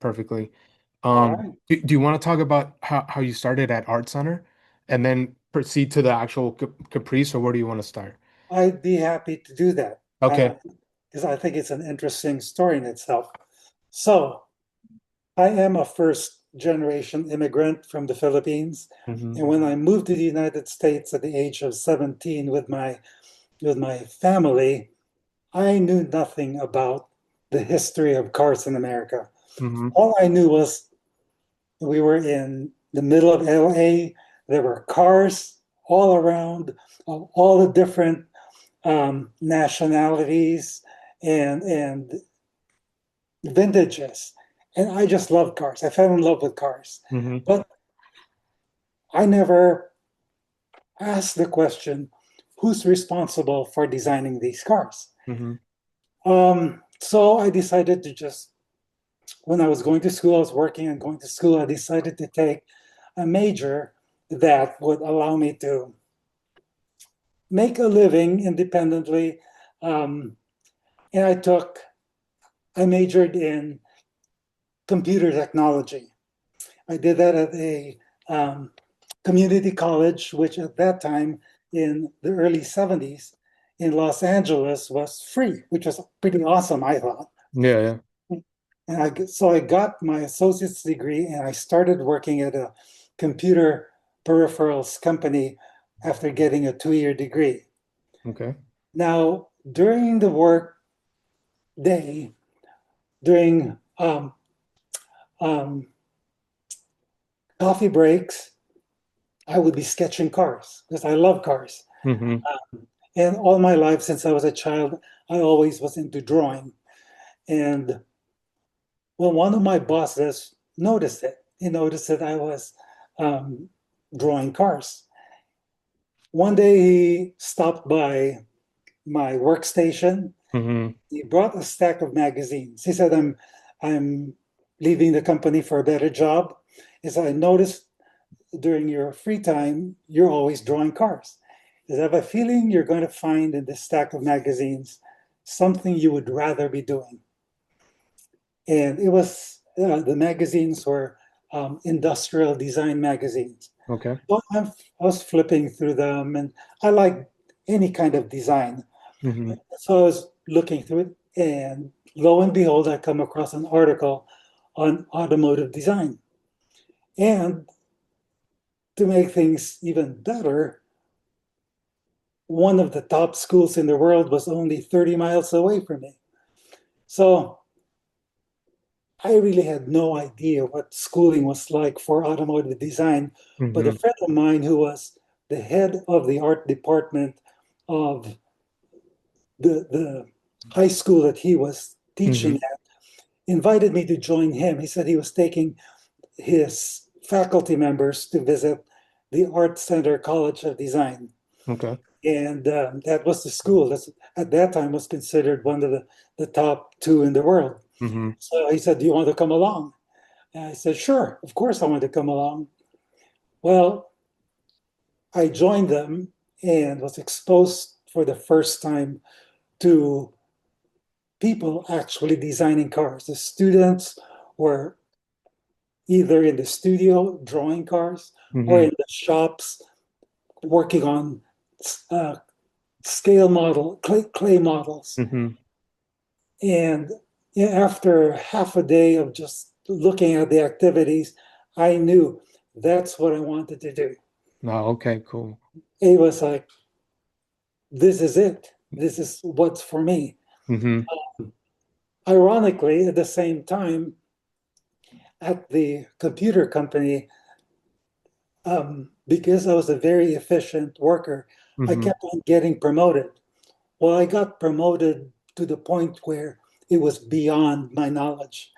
perfectly. All right. Do you want to talk about how you started at Art Center and then proceed to the actual Caprice, or where do you want to start? I'd be happy to do that Okay. because I think it's an interesting story in itself. So, I am a first generation immigrant from the Philippines. Hmm. And when I moved to the United States at the age of 17 with my family, I knew nothing about the history of cars in America. Hmm. All I knew was we were in the middle of LA. There were cars all around, of all the different nationalities and vintages. And I just love cars. I fell in love with cars. Hmm. But I never asked the question, who's responsible for designing these cars? Hmm. So I decided to just, when I was going to school, I was working and going to school, I decided to take a major that would allow me to make a living independently. Um, and I majored in computer technology. I did that at a um, community college, which at that time in the early 70s in Los Angeles was free, which was pretty awesome, I thought. Yeah, yeah. And so I got my associate's degree and I started working at a computer peripherals company after getting a 2 year degree. Okay. Now, during the work day, during um, coffee breaks, I would be sketching cars because I love cars. Hmm. And all my life, since I was a child, I always was into drawing. And well, one of my bosses noticed it. He noticed that I was um, drawing cars. One day he stopped by my workstation. Hmm. He brought a stack of magazines. He said, I'm leaving the company for a better job. He said, I noticed during your free time, you're always drawing cars. He said, I have a feeling you're going to find in this stack of magazines something you would rather be doing. And it was, the magazines were industrial design magazines. Okay. So I was flipping through them and I like any kind of design. Hmm. So I was looking through it, and lo and behold, I come across an article on automotive design. And to make things even better, one of the top schools in the world was only 30 miles away from me. So I really had no idea what schooling was like for automotive design. But a Hmm. friend of mine who was the head of the art department of the high school that he was teaching Hmm. at invited me to join him. He said he was taking his faculty members to visit the Art Center College of Design. Okay. And that was the school that at that time was considered one of the top two in the world. Hmm. So he said, do you want to come along? And I said, sure, of course I want to come along. Well, I joined them and was exposed for the first time to people actually designing cars. The students were either in the studio drawing cars or Hmm. in the shops working on uh, clay models. Hmm. And yeah, after half a day of just looking at the activities, I knew that's what I wanted to do. Oh, okay, cool. It was like, this is it. This is what's for me. Hmm. Ironically, at the same time, at the computer company, because I was a very efficient worker, I Hmm. kept on getting promoted. Well, I got promoted to the point where it was beyond my knowledge.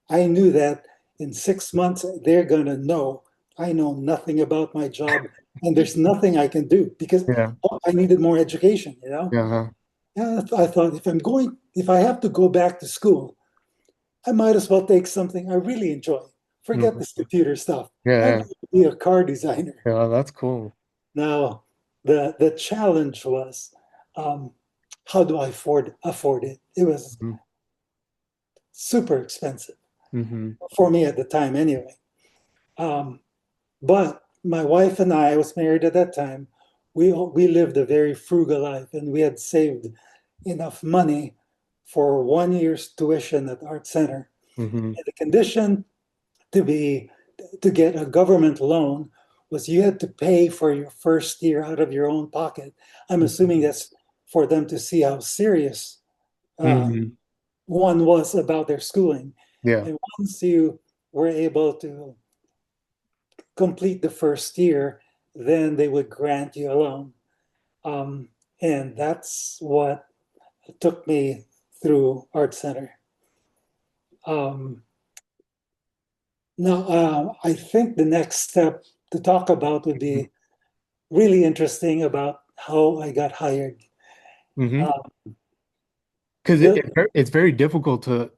I knew that in 6 months, they're going to know I know nothing about my job and there's nothing I can do because Yeah. I needed more education, you know? Yeah. Yeah, I thought if I have to go back to school, I might as well take something I really enjoy. Forget this Mhm. computer stuff. Yeah, I'd yeah. like to be a car designer. Yeah, that's cool. Now, the challenge was, um, how do I afford it? It was Mhm. super expensive. Mm-hmm. for me at the time anyway. Um, but my wife and I was married at that time. We lived a very frugal life, and we had saved enough money for 1 year's tuition at Art Center. Mm-hmm. And the condition to be to get a government loan was you had to pay for your first year out of your own pocket. I'm assuming Mm-hmm. that's for them to see how serious uh, Mm-hmm. one was about their schooling. Yeah. And once you were able to complete the first year, then they would grant you a loan. Um, and that's what took me through Art Center. Um, now, I think the next step to talk about would be really interesting about how I got hired. Mm-hmm. Uh, Because the it's very difficult to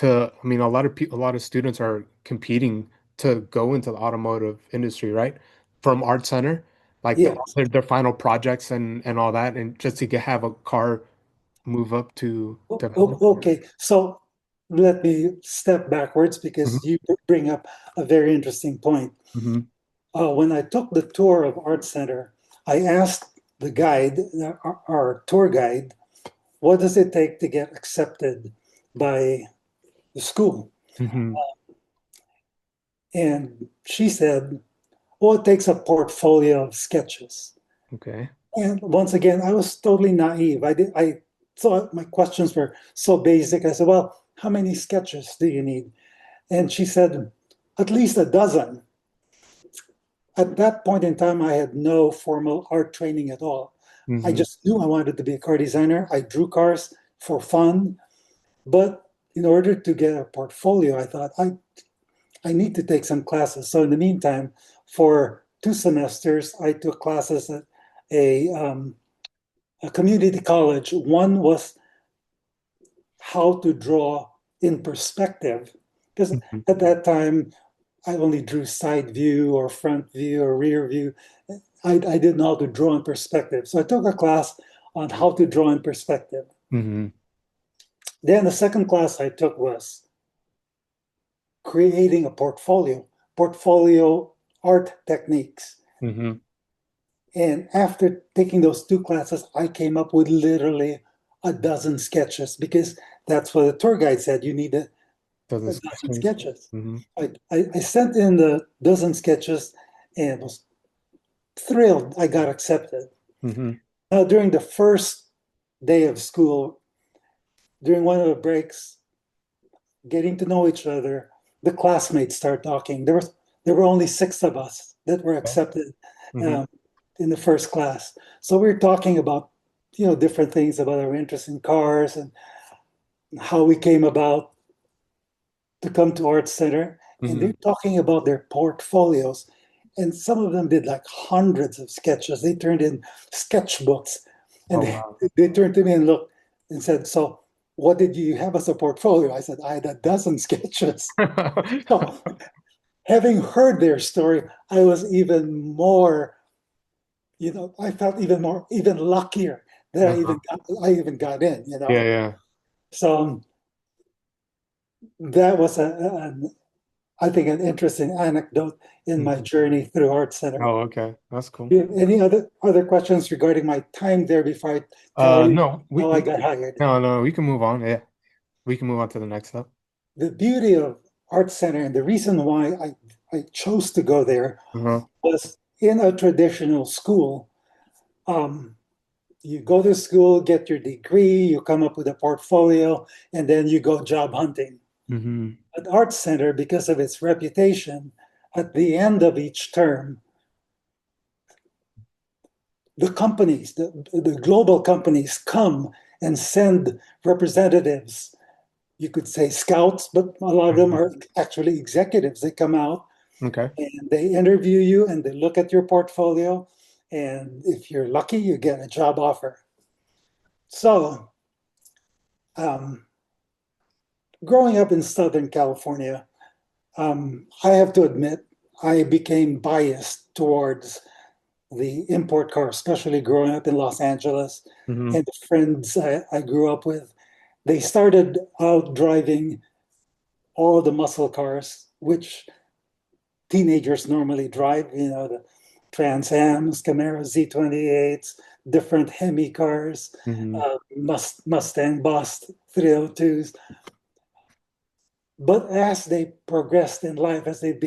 I mean a lot of students are competing to go into the automotive industry, right? From Art Center, like Yes. their final projects and all that, and just to have a car move up to development. Okay. So let me step backwards Hmm. because you bring up a very interesting point. Hmm. When I took the tour of Art Center, I asked the guide, our tour guide, what does it take to get accepted by the school? Hmm. And she said, oh, it takes a portfolio of sketches. Okay. And once again, I was totally naive. I thought my questions were so basic. I said, well, how many sketches do you need? And she said, at least a dozen. At that point in time, I had no formal art training at all. I Hmm. just knew I wanted to be a car designer. I drew cars for fun. But in order to get a portfolio, I thought I need to take some classes. So in the meantime, for 2 semesters, I took classes at a, um, a community college. One was how to draw in perspective, because Hmm. at that time, I only drew side view or front view or rear view. I didn't know how to draw in perspective. So I took a class on how to draw in perspective. Hmm. Then the second class I took was creating a portfolio art techniques. Hmm. And after taking those 2 classes, I came up with literally a dozen sketches because that's what the tour guide said. You need Doesn't a sketch dozen anything. sketches. Hmm. I sent in the dozen sketches and was thrilled I got accepted. Hmm. Now, during the first day of school, during one of the breaks, getting to know each other, the classmates start talking. There were only 6 of us that were Okay. accepted Hmm. um, in the first class. So we were talking about different things about our interest in cars and how we came about to come to Art Center. And they're Hmm. talking about their portfolios. And some of them did like hundreds of sketches. They turned in sketchbooks. And Oh they, wow. they turned to me and looked and said, so what did you have as a portfolio? I said, I had a dozen sketches. So having heard their story, I was even more, I felt even luckier that Uh-huh. I even got in. Yeah, yeah. So that was I think an interesting anecdote in my Mhm. journey through Art Center. Oh, okay. That's cool. Do you have any other questions regarding my time there before I tell you No, how I got hired? no, we can move on. Yeah, we can move on to the next step. The beauty of Art Center and the reason why I chose to go there Uh-huh. was in a traditional school. Um, you go to school, get your degree, you come up with a portfolio, and then you go job hunting. Hmm. At Art Center, because of its reputation, at the end of each term, the companies, the global companies come and send representatives. You could say scouts, but a lot of them Hmm. are actually executives. They come out Okay. and they interview you and they look at your portfolio. And if you're lucky, you get a job offer. So, um, growing up in Southern California, I have to admit, I became biased towards the import car, especially growing up in Los Angeles. Hmm. And the friends I grew up with, they started out driving all the muscle cars, which teenagers normally drive, the Trans Ams, Camaro Z28s, different Hemi cars, Hmm. Mustang Boss 302s. But as they progressed in life, as they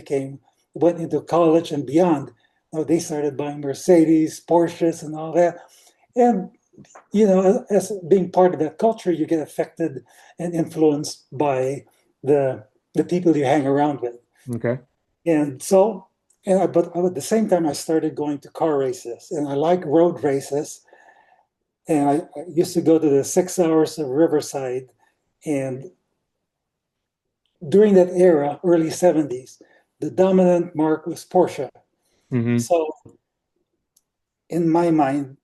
went into college and beyond, they started buying Mercedes, Porsches, and all that. And as being part of that culture, you get affected and influenced by the people you hang around with. Okay. And so, but at the same time, I started going to car races, and I like road races. And I used to go to the 6 hours of Riverside, and during that era, early 70s, the dominant mark was Porsche. Hmm. So in my mind,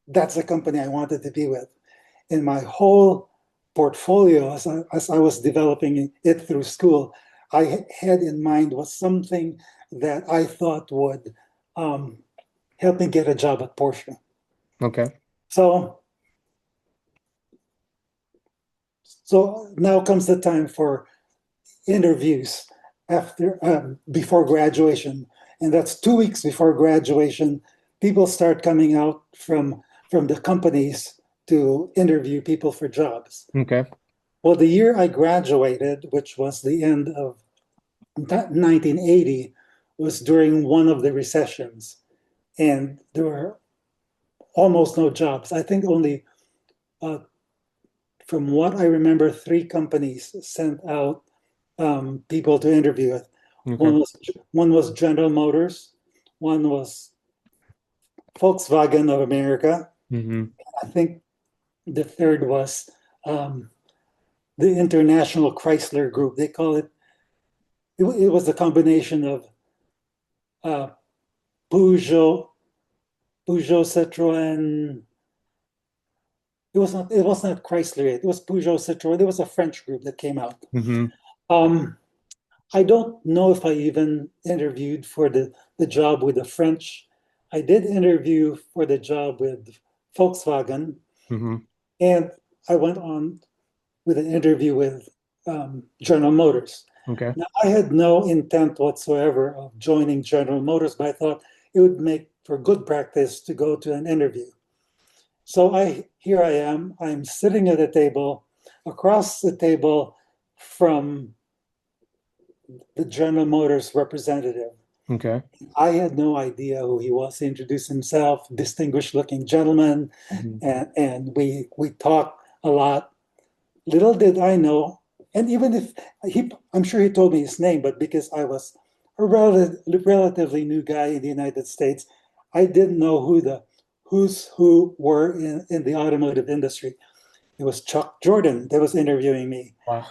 that's the company I wanted to be with. In my whole portfolio, as I was developing it through school, I had in mind was something that I thought would um, help me get a job at Porsche. Okay. So, so now comes the time for interviews before graduation, and that's 2 weeks before graduation. People start coming out from the companies to interview people for jobs. Okay. Well, the year I graduated, which was the end of 1980, was during one of the recessions, and there were almost no jobs. I think only, uh, from what I remember, three companies sent out people to interview with. Okay. One was General Motors, one was Volkswagen of America. Hmm. I think the third was um, the International Chrysler Group. They call it. It was a combination of uh, Peugeot, Citroën. It was not Chrysler yet. It was Peugeot, Citroën. There was a French group that came out. Hmm. Um, I don't know if I even interviewed for the job with the French. I did interview for the job with Volkswagen, Hmm. and I went on with an interview with General Motors. Okay. Now, I had no intent whatsoever of joining General Motors, but I thought it would make for good practice to go to an interview. So here I am. I'm sitting at a table, across the table from the General Motors representative. Okay. I had no idea who he was. He introduced himself, distinguished looking gentleman, Hmm. and we talked a lot. Little did I know, and even if I'm sure he told me his name, but because I was a relatively new guy in the United States, I didn't know who the who's who were in the automotive industry. It was Chuck Jordan that was interviewing me. Wow.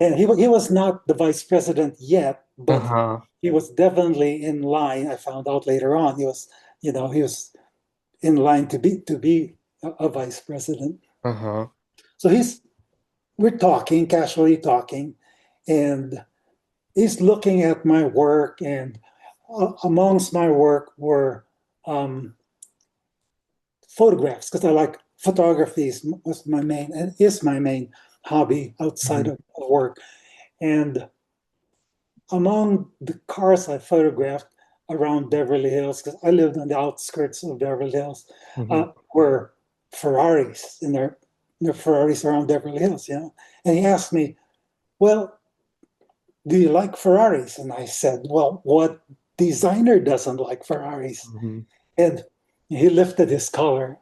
And he was not the vice president yet, but Uh-huh. he was definitely in line. I found out later on he was in line to be a vice president. Uh-huh. So we're talking, casually talking, and he's looking at my work, and amongst my work were um, photographs, because I like photography was my main and is my main hobby outside Hmm. of work. And among the cars I photographed around Beverly Hills, because I lived on the outskirts of Beverly Hills, Hmm. were Ferraris, and their Ferraris around Beverly Hills, And he asked me, "Well, do you like Ferraris?" And I said, "Well, what designer doesn't like Ferraris?" Hmm. And he lifted his collar,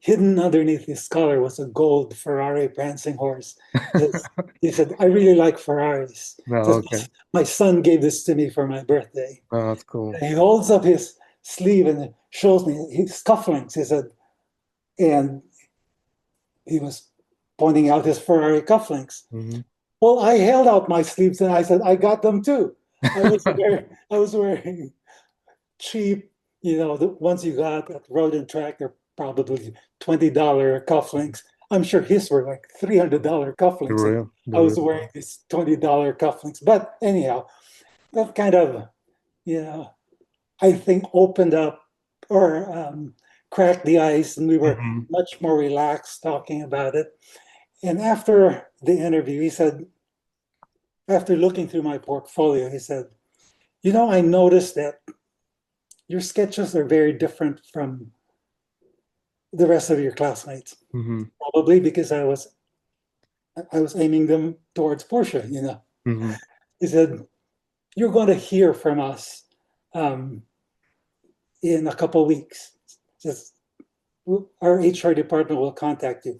hidden underneath his collar was a gold Ferrari prancing horse. He said, "I really like Ferraris." He No, says, okay. "My son gave this to me for my birthday." Oh, that's cool. And he holds up his sleeve and shows me his cufflinks. He said, and he was pointing out his Ferrari cufflinks. Hmm. Well, I held out my sleeves and I said, "I got them too." I was wearing cheap, the ones you got at Road and Track, they're probably $20 cufflinks. I'm sure his were like $300 The cufflinks. And real, the I was real. wearing these $20 cufflinks. But anyhow, that kind of, you know, I think opened up or cracked the ice, and we were Hmm. much more relaxed talking about it. And after the interview, he said, after looking through my portfolio, he said, I noticed that your sketches are very different from the rest of your classmates. Mm-hmm. Probably because I was aiming them towards Porsche. Mm-hmm. He said, you're going to hear from us um, in a couple of weeks. Just our HR department will contact you.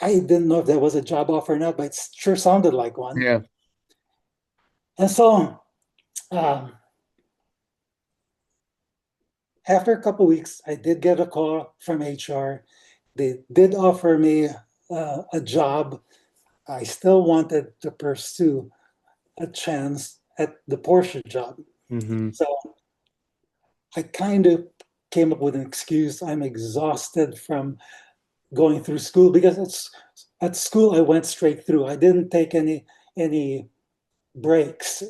I didn't know if that was a job offer or not, but it sure sounded like one. Yeah. And so um, after a couple of weeks, I did get a call from HR. They did offer me a job. I still wanted to pursue a chance at the Porsche job. Mm-hmm. So I kind of came up with an excuse. I'm exhausted from going through school because at school I went straight through. I didn't take any breaks.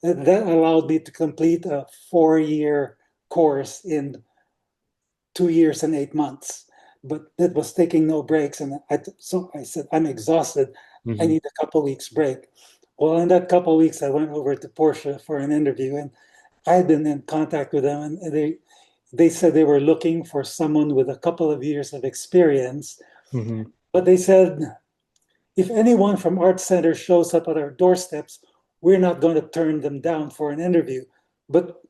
That allowed me to complete a 4-year course in 2 years and 8 months. But that was taking no breaks, and so I said, I'm exhausted. I Mm-hmm. need a couple weeks break. Well, in that couple weeks, I went over to Porsche for an interview, and I had been in contact with them, and they said they were looking for someone with a couple of years of experience. Mm-hmm. But they said, if anyone from Art Center shows up at our doorsteps, we're not going to turn them down for an interview. But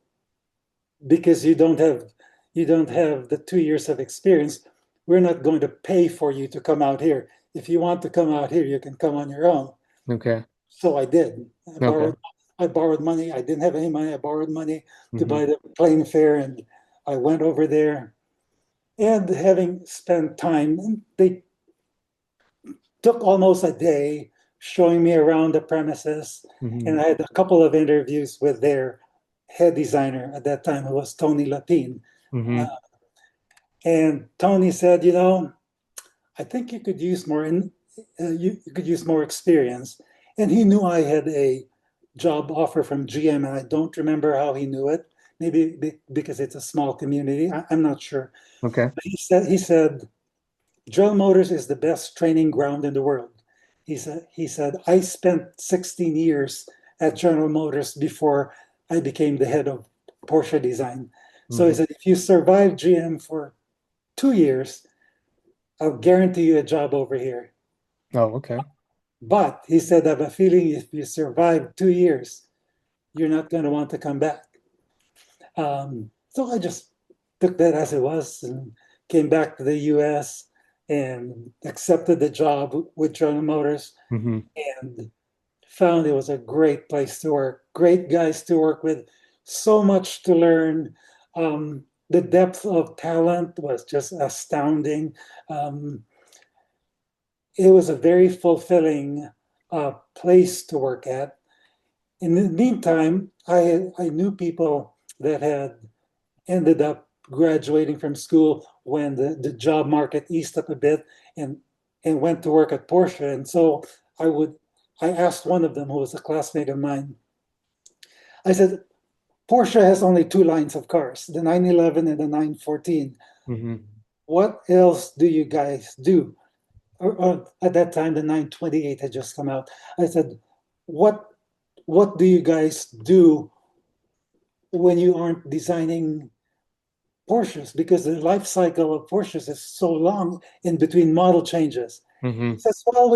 because you don't have the 2 years of experience, we're not going to pay for you to come out here. If you want to come out here, you can come on your own. Okay. So I did. I Okay. borrowed I borrowed money. I didn't have any money. I borrowed money to Mm-hmm. buy the plane fare, and I went over there. And having spent time, they took almost a day showing me around the premises. Mm-hmm. And I had a couple of interviews with their head designer at that time, who was Tony Lapine. Mm-hmm. Uh, and Tony said, I think you could use more you could use more experience. And he knew I had a job offer from GM, and I don't remember how he knew it. Maybe because it's a small community. I'm not sure. Okay. But he said General Motors is the best training ground in the world. He said I spent 16 years at General Motors before I became the head of Porsche design. So he Mm-hmm. said, if you survive GM for 2 years, I'll guarantee you a job over here. Oh, okay. But he said, I have a feeling if you survive 2 years, you're not going to want to come back. So I just took that as it was and came back to the US and accepted the job with General Motors Mm-hmm. and found it was a great place to work, great guys to work with, so much to learn. The depth of talent was just astounding. Um, it was a very fulfilling place to work at. In the meantime, I knew people that had ended up graduating from school when the job market eased up a bit and went to work at Porsche. And so I asked one of them, who was a classmate of mine, I said, Porsche has only two lines of cars, the 911 and the 914. Mm-hmm. What else do you guys do? Or at that time, the 928 had just come out. I said, what what do you guys do when you aren't designing Porsches? Because the life cycle of Porsches is so long in between model changes. He Mm-hmm. says, well,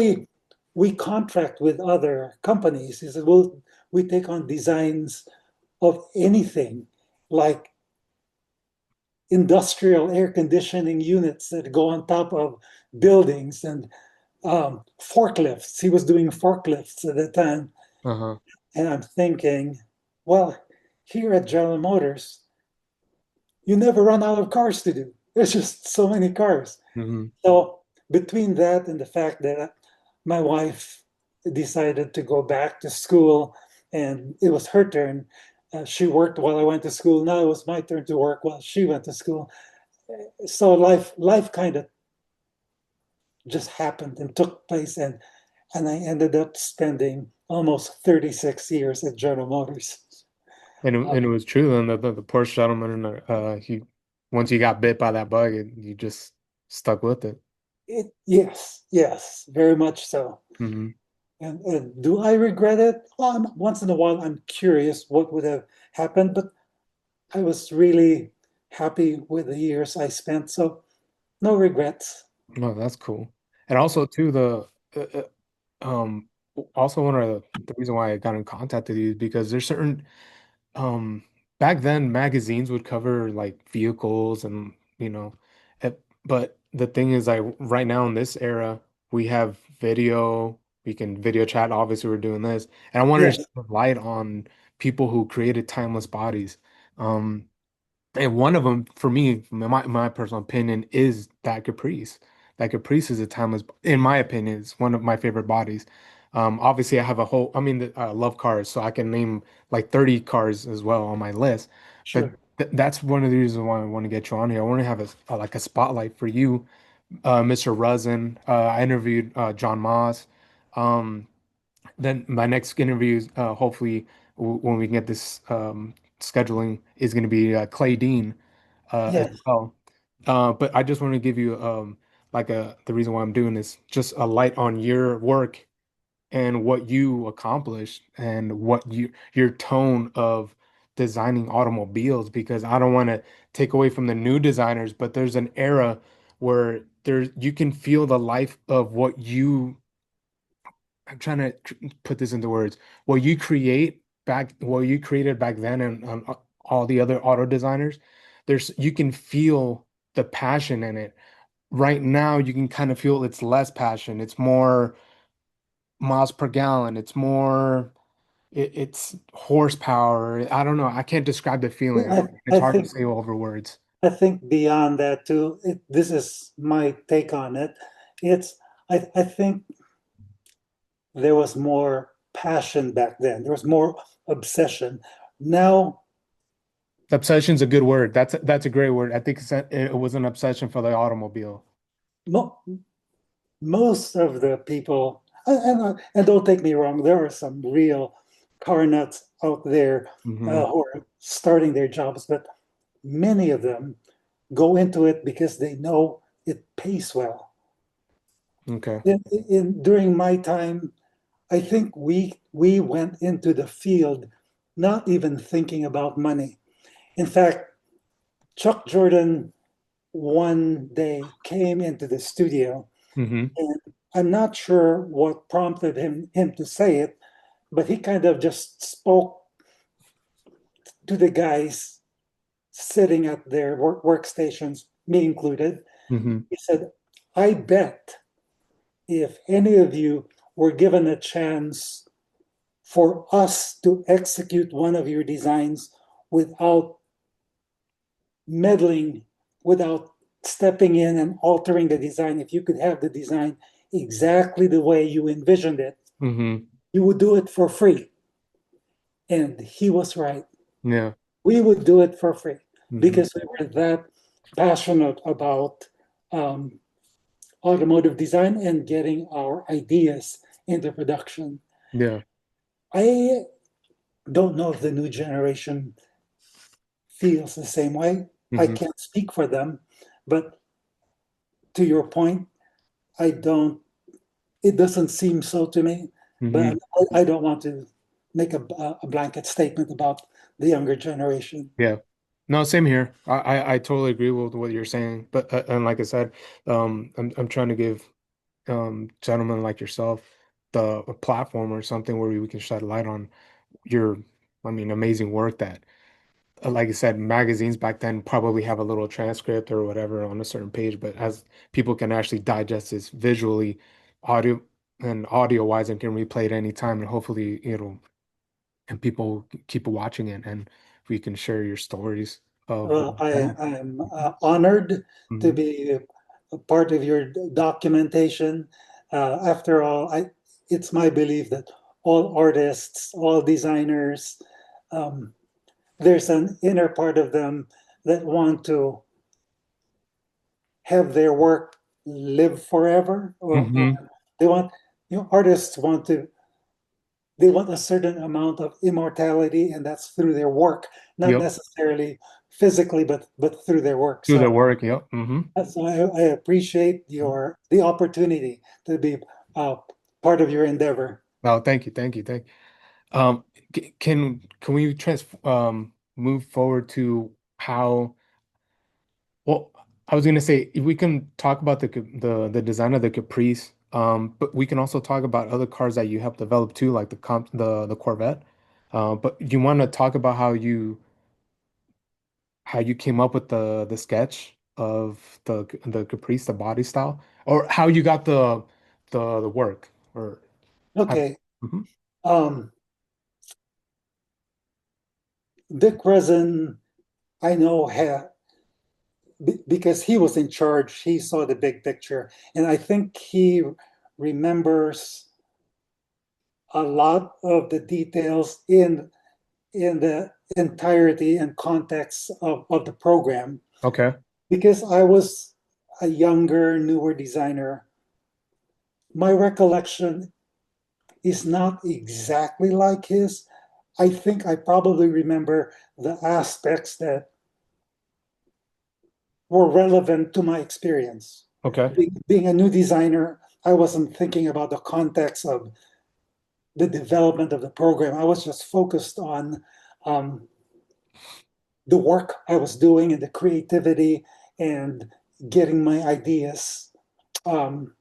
we contract with other companies. He said, well, we take on designs of anything like industrial air conditioning units that go on top of buildings and forklifts. He was doing forklifts at the time. Uh-huh. And I'm thinking, well, here at General Motors, you never run out of cars to do. There's just so many cars. Mm-hmm. So between that and the fact that my wife decided to go back to school and it was her turn, she worked while I went to school. Now it was my turn to work while she went to school. So life kind of just happened and took place, and I ended up spending almost 36 years at General Motors. And it was true then that the Porsche gentleman he once you got bit by that bug, you just stuck with it. Yes, yes, very much so. Hmm. And do I regret it? Well, once in a while, I'm curious what would have happened, but I was really happy with the years I spent, so no regrets. No, that's cool. And also too, um, also one of the reason why I got in contact with you is because there's certain um back then magazines would cover like vehicles and but the thing is like right now in this era we have video, we can video chat, obviously we're doing this, and I wanted to Yes, shed light on people who created timeless bodies. Um and one of them, for me, my personal opinion, is that Caprice. That Caprice is a timeless, in my opinion, it's one of my favorite bodies. Obviously, I have a whole, I mean, I love cars, so I can name like 30 cars as well on my list. But sure. that's one of the reasons why I want to get you on here. I want to have like a spotlight for you, Mr. Rusin. I interviewed John Moss. Um, then my next interview, hopefully, when we can get this scheduling, is going to be Clay Dean as Yes, well. But I just want to give you like the reason why I'm doing this, just a light on your work and what you accomplished and what your tone of designing automobiles, because I don't want to take away from the new designers, but there's an era where you can feel the life of what you I'm trying to put this into words. What you created back then, and all the other auto designers, you can feel the passion in it. Right now, you can kind of feel it's less passion. It's more miles per gallon. It's horsepower. I don't know. I can't describe the feeling. I, It's I hard to think say over words. I think beyond that too. This is my take on it. It's I think there was more passion back then. There was more obsession. Now, Obsession's a good word. That's a great word. I think it was an obsession for the automobile. mo most of the people, and don't take me wrong, there are some real car nuts out there Hmm. who are starting their jobs, but many of them go into it because they know it pays well. Okay. During my time, I think we went into the field not even thinking about money. In fact, Chuck Jordan one day came into the studio, Hmm. and I'm not sure what prompted him to say it, but he kind of just spoke to the guys sitting at their workstations, me included. Hmm. He said, I bet if any of you were given a chance for us to execute one of your designs without meddling, without stepping in and altering the design, if you could have the design exactly the way you envisioned it, Hmm. you would do it for free. And he was right. Yeah. We would do it for free Hmm. because we were that passionate about um, automotive design and getting our ideas into production. Yeah. I don't know if the new generation feels the same way. I Hmm. can't speak for them, but to your point, I don't. It doesn't seem so to me. But Hmm. I don't want to make a blanket statement about the younger generation. Yeah. No, same here. I totally agree with what you're saying. But and like I said, I'm trying to give gentlemen like yourself a platform or something where we can shed light on your, I mean, amazing work that, like I said, magazines back then probably have a little transcript or whatever on a certain page, but as people can actually digest this visually, audio audio wise, and can replay it anytime, and hopefully it'll and people keep watching it, and we can share your stories of Well, that. I am honored to Hmm. be a part of your documentation. After all, it's my belief that all artists, all designers, um, there's an inner part of them that want to have their work live forever, or Hmm. they want, artists want to, they want a certain amount of immortality, and that's through their work, not Yep. necessarily physically, but through their work. Do their So, work. Yep. Mm-hmm. so I appreciate the opportunity to be uh, part of your endeavor. Oh, thank you, thank you, thank you. Can we move forward to how? Well, I was gonna say if we can talk about the design of the Caprice, but we can also talk about other cars that you helped develop too, like the Corvette. But you want to talk about how you came up with the sketch of the Caprice, the body style, or how you got the work, or I, Okay. mhm. Um, Dick Resin, I know, because he was in charge, he saw the big picture. And I think he remembers a lot of the details in the entirety and context of the program. Okay, Because I was a younger, newer designer, my recollection is not exactly like his. I think I probably remember the aspects that were relevant to my experience. okay, Being a new designer, I wasn't thinking about the context of the development of the program. I was just focused on um, the work I was doing and the creativity and getting my ideas um,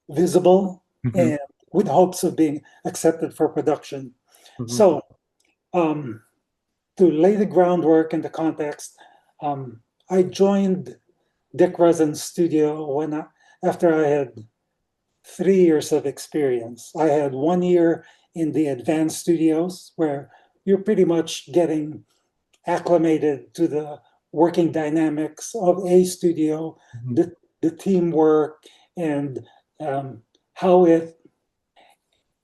visible hmm and with hopes of being accepted for production. hmm So, um, to lay the groundwork and the context, um, I joined Dick Resin's studio after I had 3 years of experience. I had 1 year in the advanced studios where you're pretty much getting acclimated to the working dynamics of a studio, hmm the teamwork, and um, how it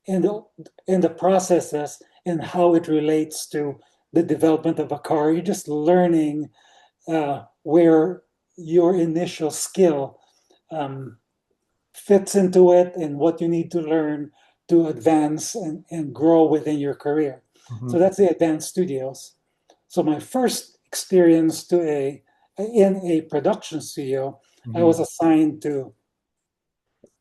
and the processes and how it relates to the development of a car. You're just learning where your initial skill um, fits into it and what you need to learn to advance and grow within your career. hmm So that's the advanced studios. So my first experience in a production studio, I hmm was assigned to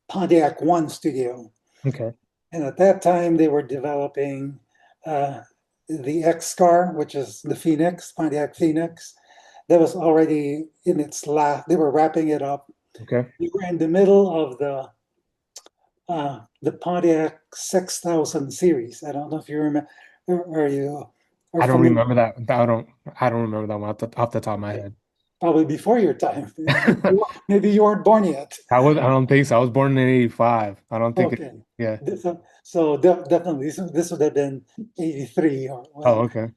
Pontiac One Studio. Okay. And at that time, they were developing uh, the X car, which is the Phoenix, Pontiac Phoenix. That was already in its last, they were wrapping it up. Okay. We were in the middle of the Pontiac 6000 series. I don't know if you remember, or you are I don't familiar. remember that. I don't remember that one off the top of my head. Probably before your time. Maybe you weren't born yet. I don't think so. I was born in 85. I don't think it, Okay. yeah. Definitely, this would have been 83 or Oh, well. okay.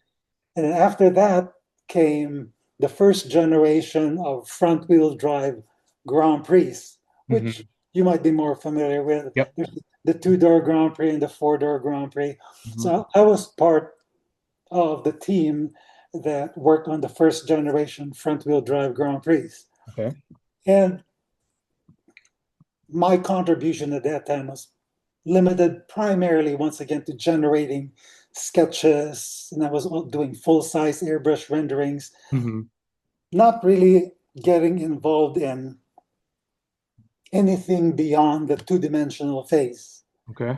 And then after that came the first generation of front wheel drive Grand Prix, which hmm you might be more familiar with. Yep. There's the two-door Grand Prix and the four-door Grand Prix. hmm So I was part of the team that worked on the first generation front wheel drive Grand Prix. Okay. And my contribution at that time was limited primarily, once again, to generating sketches. And I was doing full size airbrush renderings, hmm not really getting involved in anything beyond the two-dimensional phase. Okay.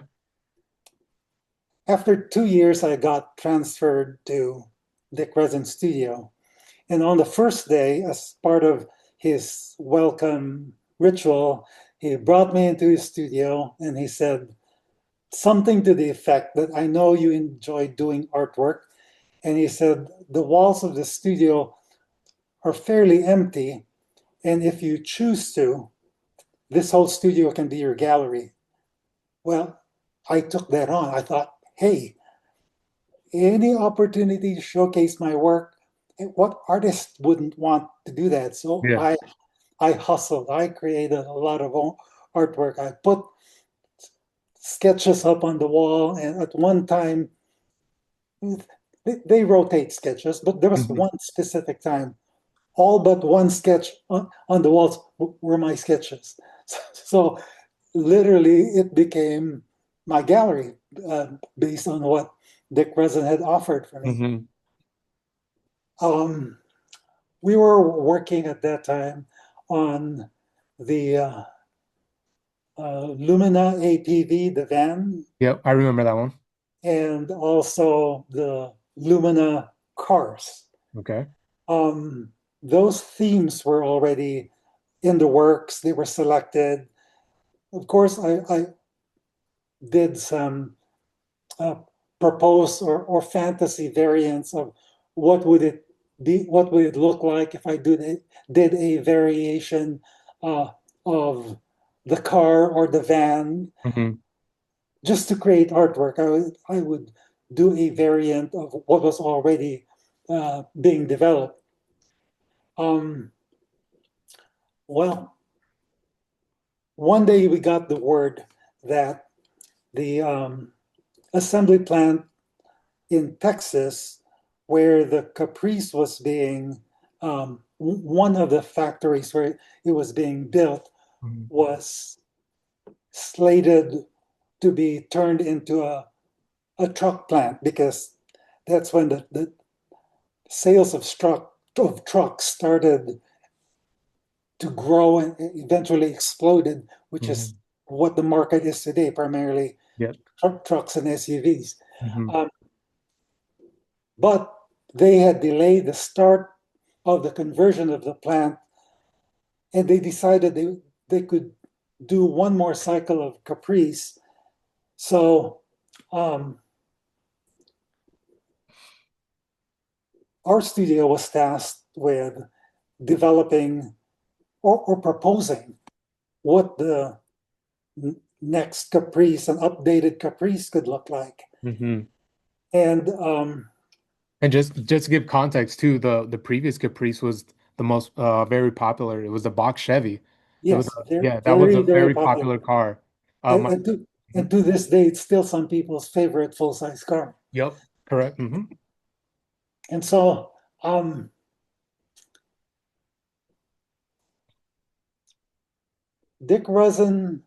After 2 years, I got transferred to Dick Resin Studio. And on the first day, as part of his welcome ritual, he brought me into his studio and he said something to the effect that I know you enjoy doing artwork. And he said, the walls of the studio are fairly empty. And if you choose to, this whole studio can be your gallery. Well, I took that on. I thought, hey, any opportunity to showcase my work, what artist wouldn't want to do that? So Yeah. I hustled. I created a lot of artwork. I put sketches up on the wall, and at one time they rotate sketches, but there was hmm one specific time, all but one sketch on the walls were my sketches. So literally, it became my gallery based on what Dick Resin had offered for me. hmm Um, we were working at that time on the Lumina APV, the van, Yep, I remember that one. and also the Lumina cars. Okay. Those themes were already in the works. They were selected. Of course, I did some uh, proposed or fantasy variants of what would it be, what would it look like if I did a variation uh, of the car or the van, Hmm. just to create artwork. I would do a variant of what was already being developed. Um, well, one day we got the word that the assembly plant in Texas, where the Caprice was being, one of the factories where it was being built Hmm. was slated to be turned into a truck plant, because that's when the sales of trucks started to grow and eventually exploded, which is Hmm. what the market is today, primarily Yep. trucks and SUVs. Hmm. Um, but they had delayed the start of the conversion of the plant, and they decided they could do one more cycle of Caprice. So um, our studio was tasked with developing or proposing what the next Caprice, an updated Caprice, could look like. Hmm. And And just to give context too, the previous Caprice was the most very popular. It was the box Chevy. It was yes, they're yeah, that was very, a very very popular. popular car. And, My and, to, and to this day, it's still some people's favorite full-size car. Yep, correct. Hmm. And so um, Dick Rosen,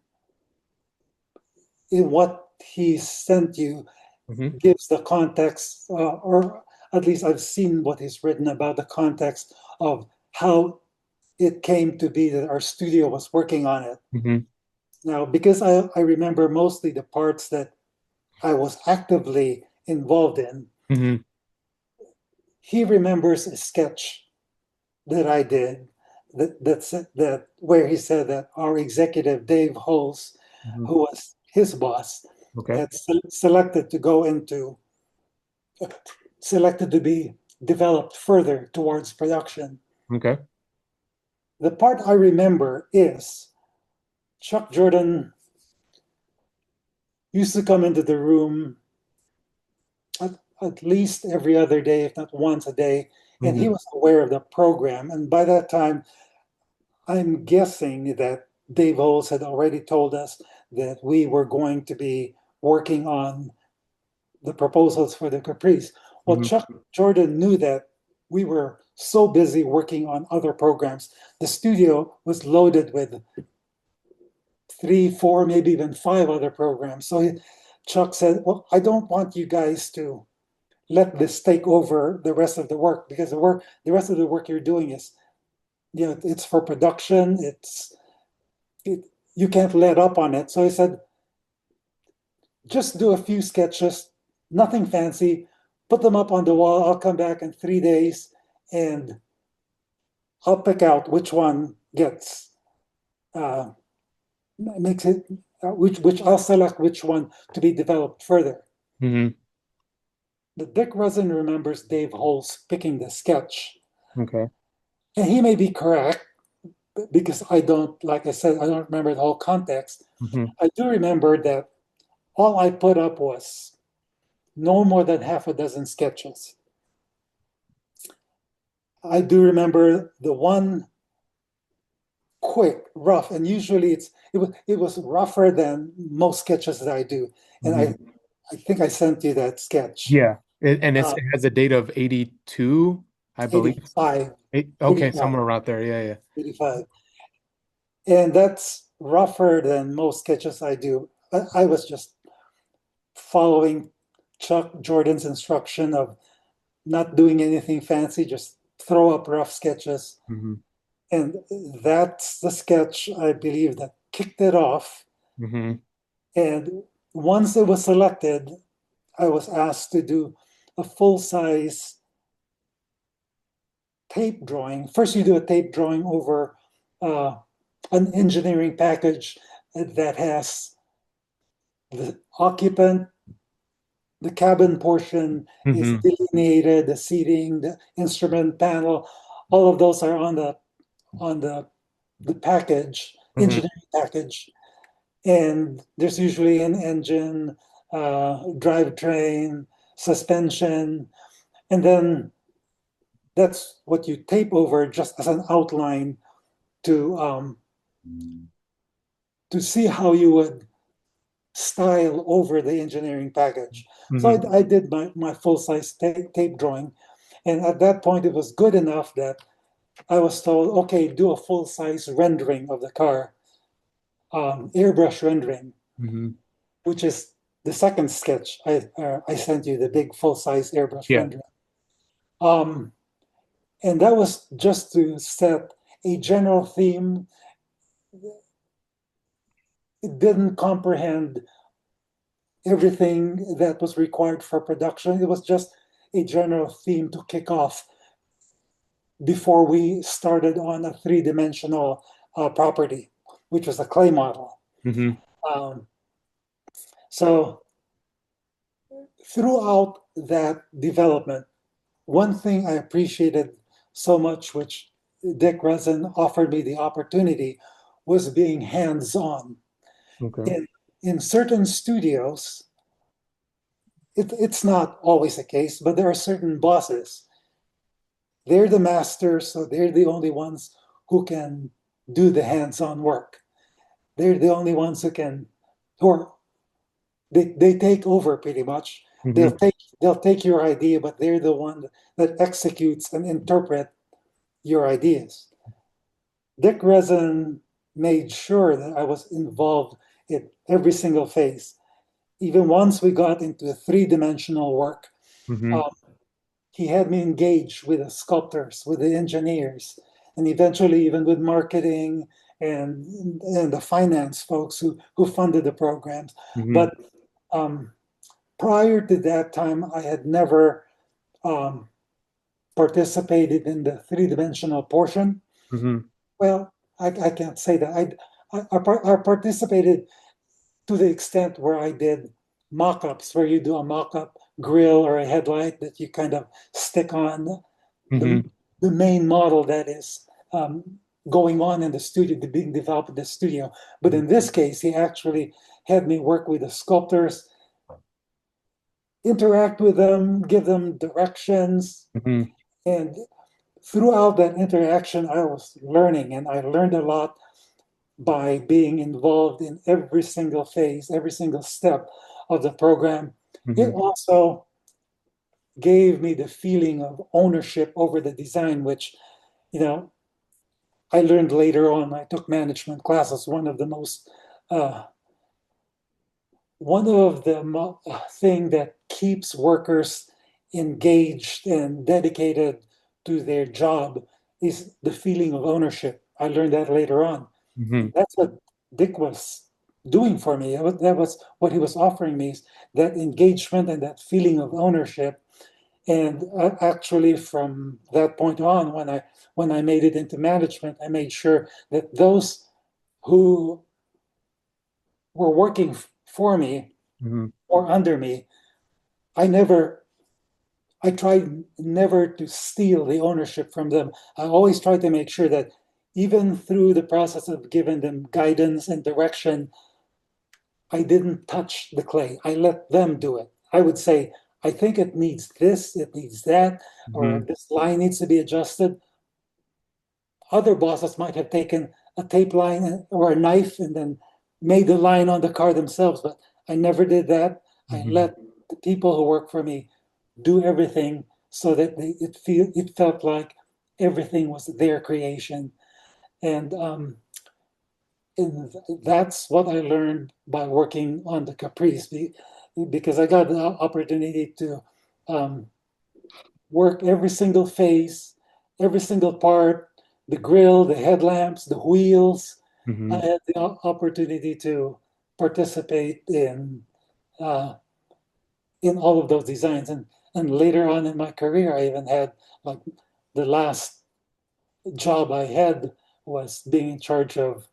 in what he sent you, Hmm. gives the context, or at least I've seen what he's written about the context of how it came to be that our studio was working on it. Hmm. Now, because I remember mostly the parts that I was actively involved in, Hmm. he remembers a sketch that I did that where he said that our executive Dave Holz, Hmm. who was his boss, Okay. had selected to go into selected to be developed further towards production. Okay. The part I remember is Chuck Jordan used to come into the room at least every other day, if not once a day, and he Hmm. was aware of the program. And by that time, I'm guessing that Dave Holz had already told us that we were going to be working on the proposals for the Caprice. Well, Hmm. Chuck Jordan knew that we were so busy working on other programs. The studio was loaded with three, four, maybe even five other programs. So Chuck said, "Well, I don't want you guys to let this take over the rest of the work, because the rest of the work you're doing is, it's for production. It, you can't let up on it." So he said, "Just do a few sketches, nothing fancy, put them up on the wall. I'll come back in 3 days and I'll pick out which one gets uh, makes it which I'll select which one to be developed further." Hmm. The Dick Rosen remembers Dave Holz picking the sketch, Okay. and he may be correct, because I don't, like I said, I don't remember the whole context. Hmm. I do remember that all I put up was no more than half a dozen sketches. I do remember the one quick, rough, and usually it was rougher than most sketches that I do. And Hmm. I think I sent you that sketch. Yeah, and Uh, it has a date of 82, I believe. 85, Okay, 85, somewhere around there. Yeah, yeah. 85. And that's rougher than most sketches I do. I was just following Chuck Jordan's instruction of not doing anything fancy, just throw up rough sketches. Mm-hmm. And that's the sketch, I believe, that kicked it off. Mm-hmm. And once it was selected, I was asked to do a full-size tape drawing. First, you do a tape drawing over uh, an engineering package that has the occupant, the cabin portion is Mm-hmm. delineated, the seating, the instrument panel, all of those are on the package, Mm-hmm. engineering package. And there's usually an engine, drivetrain, suspension, and then that's what you tape over just as an outline to to see how you would style over the engineering package. So Mm-hmm. I did my full-size tape drawing. And at that point, it was good enough that I was told, okay, do a full-size rendering of the car, airbrush rendering, Mm-hmm. which is the second sketch I sent you, the big full-size airbrush Yeah. rendering. Um, and that was just to set a general theme. It didn't comprehend everything that was required for production. It was just a general theme to kick off before we started on a three-dimensional property, which was a clay model. Mm-hmm. Um, so throughout that development, one thing I appreciated so much, which Dick Resin offered me the opportunity, was being hands-on. Okay. In certain studios, it's not always the case, but there are certain bosses. They're the masters, so they're the only ones who can do the hands-on work. They're the only ones who can, or they take over pretty much. Mm-hmm. They'll take your idea, but they're the one that executes and interpret your ideas. Dick Resin made sure that I was involved in every single phase. Even once we got into three-dimensional work, Mm-hmm. um, he had me engage with the sculptors, with the engineers, and eventually even with marketing and the finance folks who funded the programs. Mm-hmm. But um, prior to that time, I had never um, participated in the three-dimensional portion. Mm-hmm. Well, I can't say that. I participated to the extent where I did mock-ups, where you do a mock-up grill or a headlight that you kind of stick on the, Mm-hmm. the main model that is going on in the studio, being developed in the studio. But in this case, he actually had me work with the sculptors, interact with them, give them directions. Mm-hmm. And throughout that interaction, I was learning, and I learned a lot by being involved in every single phase, every single step of the program. It Mm-hmm. also gave me the feeling of ownership over the design, which, you know, I learned later on. I took management classes. Uh, one of the thing that keeps workers engaged and dedicated to their job is the feeling of ownership. I learned that later on. Mm-hmm. That's what Dick was doing for me. That was what he was offering me, is that engagement and that feeling of ownership. And actually, from that point on, when I made it into management, I made sure that those who were working for me Mm-hmm. or under me, I never, I tried never to steal the ownership from them. I always tried to make sure that even through the process of giving them guidance and direction, I didn't touch the clay. I let them do it. I would say, I think it needs this, it needs that, or Mm-hmm. this line needs to be adjusted. Other bosses might have taken a tape line or a knife and then made the line on the car themselves, but I never did that. I Mm-hmm. let the people who work for me do everything so that it felt like everything was their creation. And that's what I learned by working on the Caprice, because I got the opportunity to um, work every single phase, every single part, the grill, the headlamps, the wheels. I Hmm. had the opportunity to participate uh, in all of those designs. And later on in my career, I even had like the last job I had was being in charge of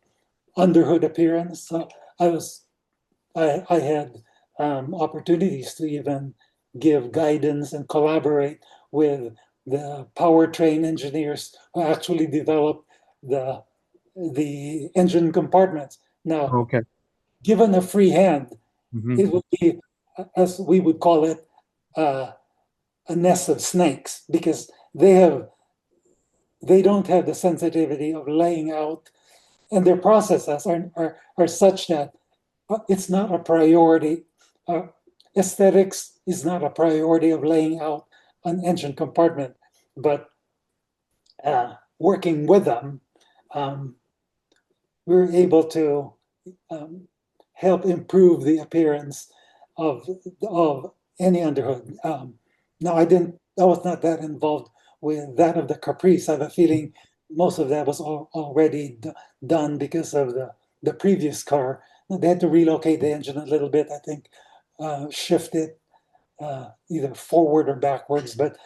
underhood appearance. So I was I had opportunities to even give guidance and collaborate with the powertrain engineers who actually developed the the engine compartments. Now, Okay. given a free hand, Hmm. it would be, as we would call it, uh, a nest of snakes because they don't have the sensitivity of laying out, and their processes are such that it's not a priority. Uh, Aesthetics is not a priority of laying out an engine compartment, but working with them, um, we're able to um, help improve the appearance of of any underhood. Now, I was not that involved with that of the Caprice. I have a feeling most of that was already done because of the previous car. They had to relocate the engine a little bit, I think, shift it either forward or backwards, but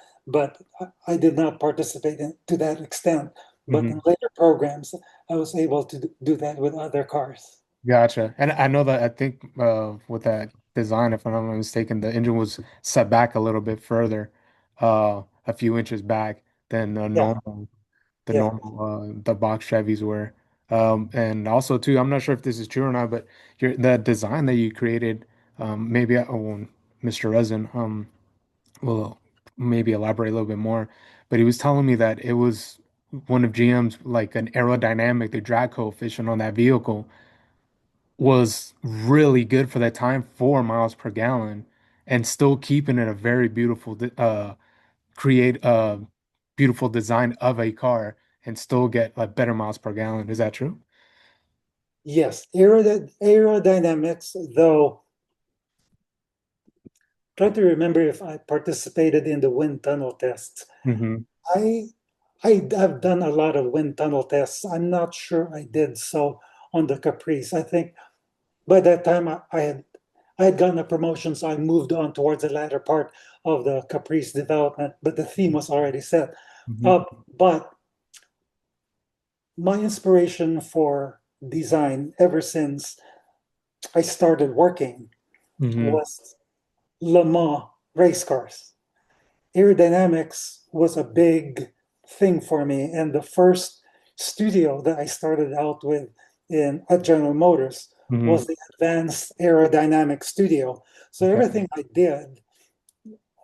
I did not participate to that extent. But Hmm. in later programs, I was able to do that with other cars. Gotcha. And I know that I think with that design, if I'm not mistaken, the engine was set back a little bit further, a few inches back than Yeah, the yeah, normal the box Chevys were. And also too, I'm not sure if this is true or not, but the design that you created, maybe Mr. Resin, will maybe elaborate a little bit more, but he was telling me that it was one of GM's like an aerodynamic, the drag coefficient on that vehicle was really good for that time, 4 miles per gallon, and still keeping it a very beautiful, create a beautiful design of a car and still get like better miles per gallon. Is that true? yes. Aerodynamics, though, try to remember if I participated in the wind tunnel tests. Hmm. I I have done a lot of wind tunnel tests. I'm not sure I did so on the Caprice. I think by that time I had gotten a promotion, so I moved on towards the latter part of the Caprice development, but the theme was already set. Hmm. Uh, but my inspiration for design ever since I started working Hmm. was Le Mans race cars. Aerodynamics was a big thing for me, and the first studio that I started out with in at General Motors Hmm. was the Advanced Aerodynamic Studio. So Okay. everything I did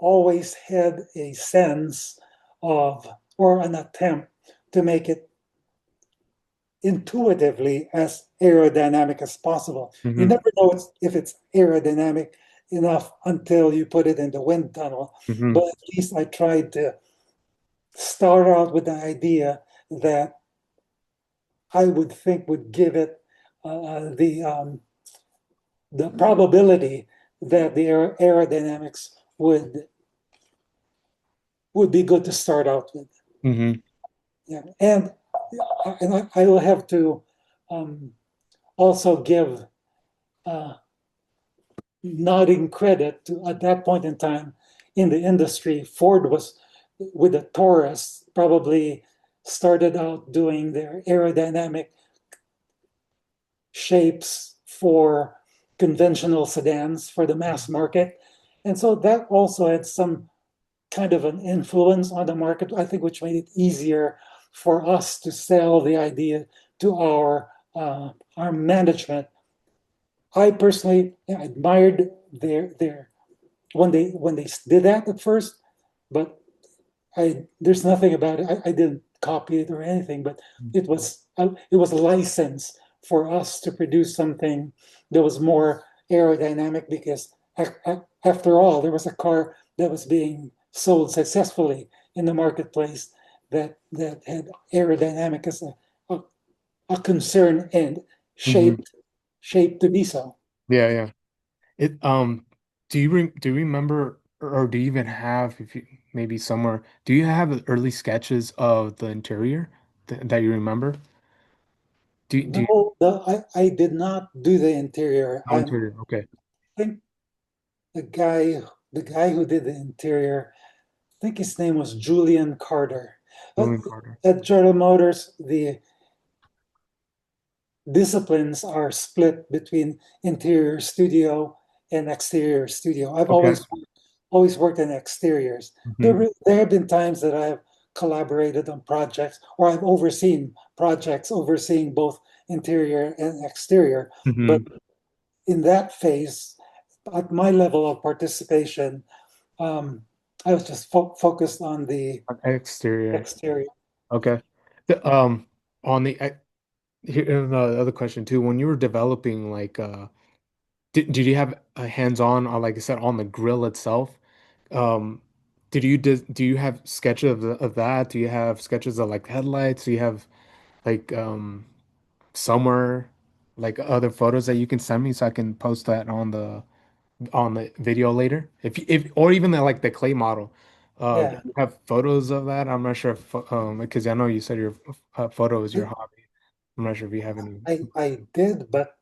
always had a sense of or an attempt to make it intuitively as aerodynamic as possible. You Hmm. never know if it's aerodynamic enough until you put it in the wind tunnel. Hmm. But at least I tried to start out with the idea that I would think would give it the probability that the aerodynamics would be good to start out with. Hmm. Yeah, and I will have to um, also give uh, nodding credit to at that point in time in the industry. Ford was with the Taurus probably started out doing their aerodynamic shapes for conventional sedans for the mass market. And so that also had some kind of an influence on the market, I think, which made it easier for us to sell the idea to our management. I personally admired their when they did that at first, but I there's nothing about it. I didn't copy it or anything, but it was a license for us to produce something that was more aerodynamic because after all, there was a car that was being sold successfully in the marketplace that had aerodynamic as a, a concern and Hmm. shaped to be so. Yeah, yeah. It do you remember or do you even have if you maybe somewhere. Do you have early sketches of the interior that you remember? Do you No, I did not do the interior. no interior? Okay. Think the guy who did the interior, I think his name was Julian Carter. But Julian Carter. at General Motors, the disciplines are split between interior studio and exterior studio. I've Okay. always worked in exteriors. Hmm. There have been times that I've collaborated on projects or I've overseen projects overseeing both interior and exterior. But Hmm. in that phase, at my level of participation, um, I was just focused on the Exterior. exterior. Okay. The, on the here the other question too. When you were developing, like, did you have a hands-on, or like I said, on the grill itself? Um, do you have sketches of that? Do you have sketches of like headlights? Do you have like somewhere like other photos that you can send me so I can post that on the video later? If or even like the clay model. Do Yeah, you have photos of that? I'm not sure if because I know you said your photo is your I, hobby. I'm not sure if you have any. I did, but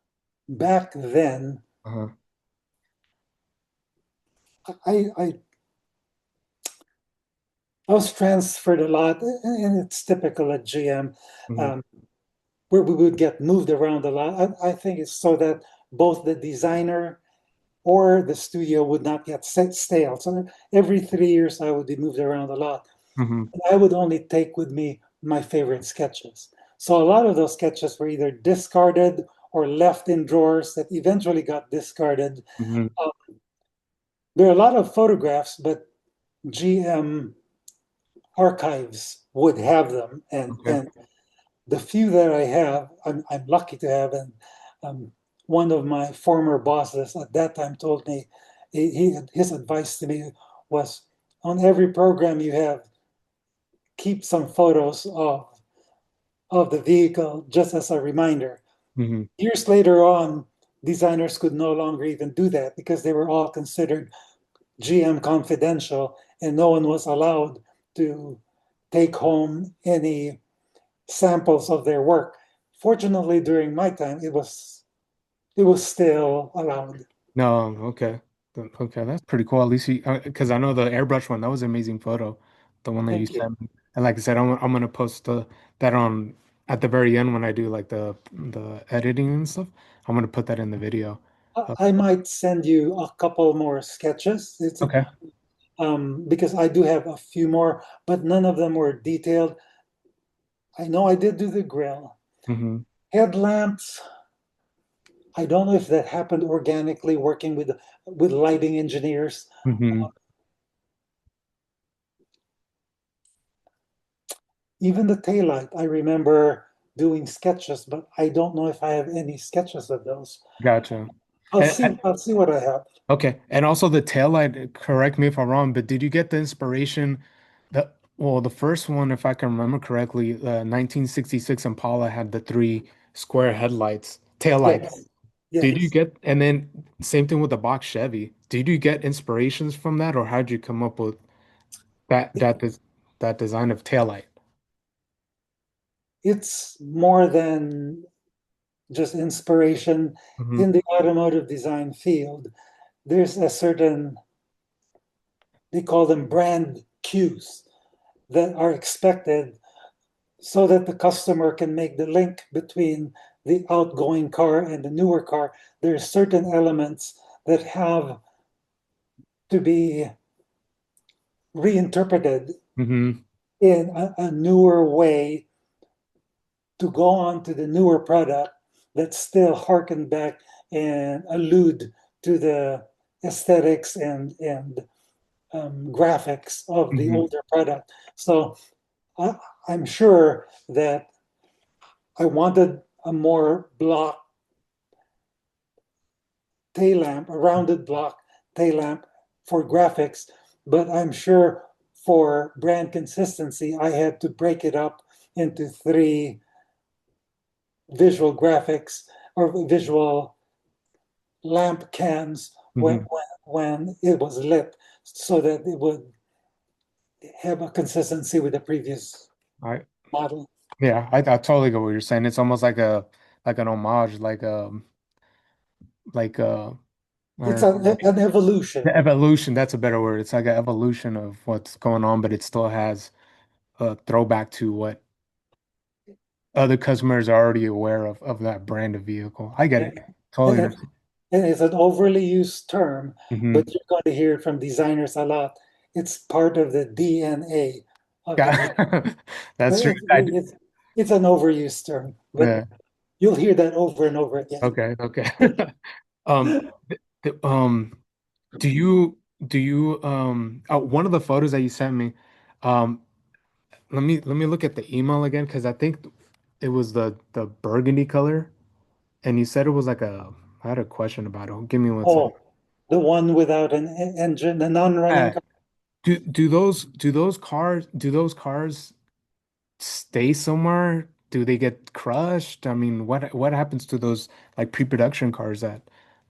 back then, Uh-huh. I I was transferred a lot, and it's typical at GM, Hmm. um, where we would get moved around a lot. I think it's so that both the designer or the studio would not get stale. So every 3 years, I would be moved around a lot. Hmm. And I would only take with me my favorite sketches. So a lot of those sketches were either discarded or left in drawers that eventually got discarded. Hmm. Uh, there are a lot of photographs, but GM archives would have them, Okay. and the few that I have, I'm lucky to have. And um, one of my former bosses at that time told me his advice to me was on every program you have, keep some photos of the vehicle just as a reminder. Hmm. Years later on, designers could no longer even do that because they were all considered GM confidential and no one was allowed to take home any samples of their work. Fortunately, during my time, it was still allowed. No, okay. Okay, that's pretty cool. At least you, because I know the airbrush one, that was an amazing photo, the one that you Thank you. sent me. And like I said, I'm gonna post that on at the very end when I do like the editing and stuff. I'm gonna put that in the video. Uh, I might send you a couple more sketches. okay. Because I do have a few more, but none of them were detailed. I know I did do the grill. Hmm. Headlamps, I don't know if that happened organically working with lighting engineers. Hmm. Even the taillight, I remember doing sketches, but I don't know if I have any sketches of those. Gotcha. I'll see what I have. Okay. And also the taillight, correct me if I'm wrong, but did you get the inspiration the first one, if I can remember correctly, the 1966 Impala had the three square headlights, taillights. Yes, Did you yes. get, and then same thing with the box Chevy. Did you get inspirations from that, or how'd you come up with that design of taillight? It's more than just inspiration Hmm. in the automotive design field. There's a certain, they call them brand cues that are expected so that the customer can make the link between the outgoing car and the newer car. There's certain elements that have to be reinterpreted Hmm. in a newer way to go on to the newer product that still harken back and allude to the aesthetics and graphics of the Hmm. older product. So I, I'm sure that I wanted a more block tail lamp, a rounded block tail lamp for graphics, but I'm sure for brand consistency, I had to break it up into three visual graphics or visual lamp cams Hmm. when it was lit so that it would have a consistency with the previous I model. yeah, I totally get what you're saying. It's almost like a like an homage, like I It's don't know, maybe an the evolution. evolution, that's a better word. It's like an evolution of what's going on, but it still has a throwback to what other customers are already aware of that brand of vehicle. I get it. And, Totally and understand. it's an overly used term, but Hmm. you're going to hear it from designers a lot. It's part of the DNA of the vehicle. Yeah, that's true. It's, it's an overused term, but Yeah. you'll hear that over and over again. Okay. Okay. Um, um, one of the photos that you sent me, um, let me look at the email again because I think it was the burgundy color, and you said it was like a. I had a question about it. Give me one second. Oh, the one without an engine, the non-running Yeah. car. Do those cars stay somewhere? Do they get crushed? I mean, what happens to those like pre-production cars that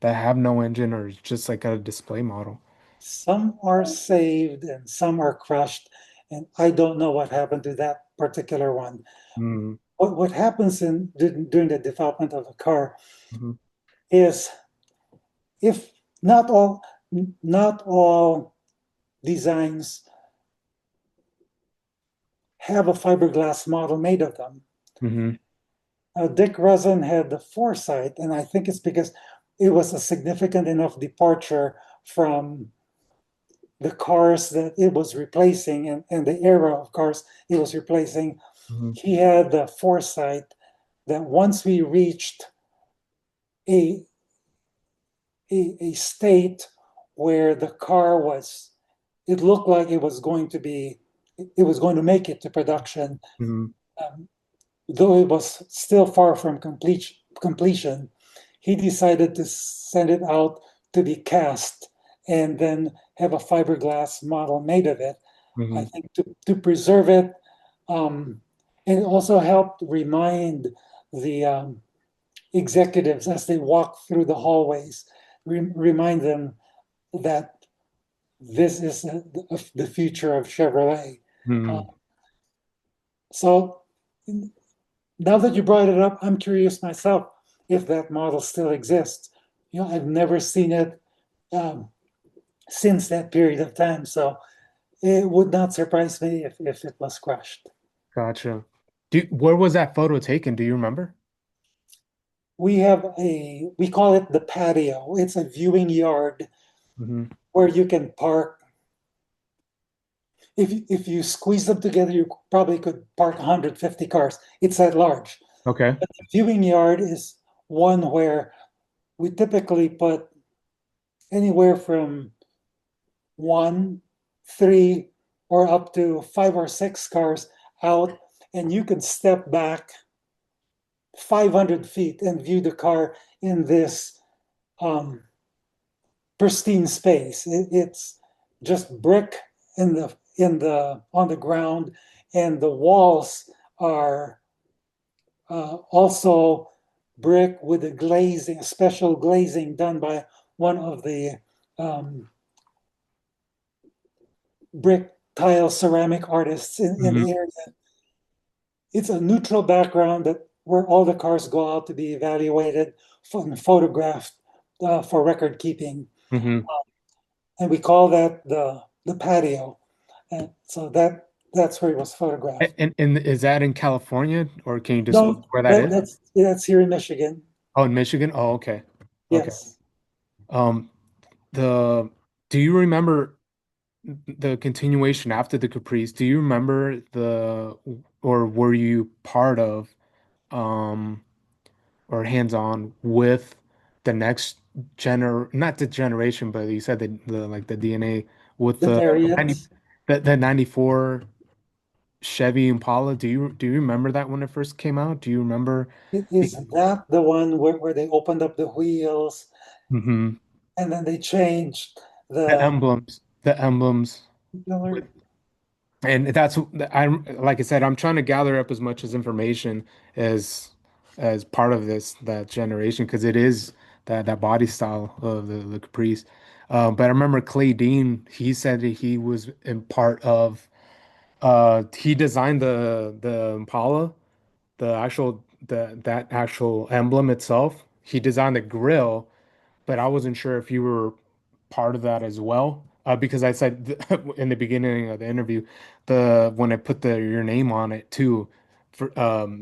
have no engine or is just like a display model? Some are saved and some are crushed. And I don't know what happened to that particular one. Mm-hmm. What happens during the development of a car Mm-hmm. is if not all not all designs have a fiberglass model made of them. Mm-hmm. Dick Rosen had the foresight, and I think it's because it was a significant enough departure from the cars that it was replacing and the era of cars it was replacing. He had the foresight that once we reached a, a state where the car was, it looked like it was going to be, it was going to make it to production, Mm-hmm. um, though it was still far from completion. He decided to send it out to be cast and then have a fiberglass model made of it. I Mm-hmm. think to preserve it, um, and it also helped remind the executives as they walk through the hallways, remind them that this is the future of Chevrolet. Uh, Mm-hmm. so now that you brought it up, I'm curious myself if that model still exists. You know, I've never seen it um, since that period of time, so it would not surprise me if it was crushed. Gotcha. Where was that photo taken? Do you remember? We call it the patio. It's a viewing yard Mm-hmm. where you can park. If you squeeze them together, you probably could park 150 cars. It's that large. Okay. But the viewing yard is one where we typically put anywhere from one, three, or up to 5 or 6 cars out, and you can step back 500 feet and view the car in this um, pristine space. It's just brick in the on the ground, and the walls are also brick with a glazing, a special glazing done by one of the um, brick tile ceramic artists in Mm-hmm. the area. It's a neutral background that where all the cars go out to be evaluated and photographed for record keeping, Mm-hmm. and we call that the patio. And so that's where it was photographed. And is that in California or can you disclose No, where that is? that's here in Michigan. Oh, in Michigan? Oh, okay. Okay. Yes, Um, the do you remember the continuation after the Caprice? Do you remember or were you part of um or hands-on with the next not the generation, but you said the like the DNA with the the Lariat. 90 the 94 Chevy Impala. Do you remember that when it first came out? Do you remember Is that the one where they opened up the wheels Mhm. and then they changed The the emblems, the emblems with color? and like I said, I'm trying to gather up as much as information as as part of that generation because it is that body style of the Caprice. But I remember Clay Dean, he said that he was in part of. He designed the Impala, that actual emblem itself. He designed the grill, but I wasn't sure if you were part of that as well. Because I said in the beginning of the interview, the when I put the your name on it too, for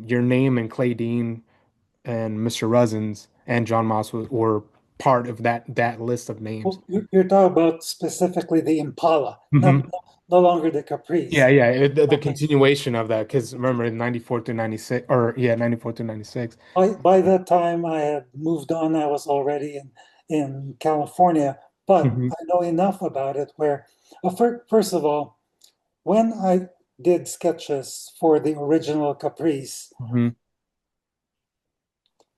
your name and Clay Dean and Mr. Ruzzins and John Moss were part of that list of names. Well, you're talking about specifically the Impala, not Hmm. no longer the Yeah, Caprice. yeah, the Okay. continuation of that, because remember, 94 through 96, or yeah, 94 through 96. By that time, I had moved on. I was already in California, but Hmm. I know enough about it where, first of all, when I did sketches for the original Caprice, Hmm.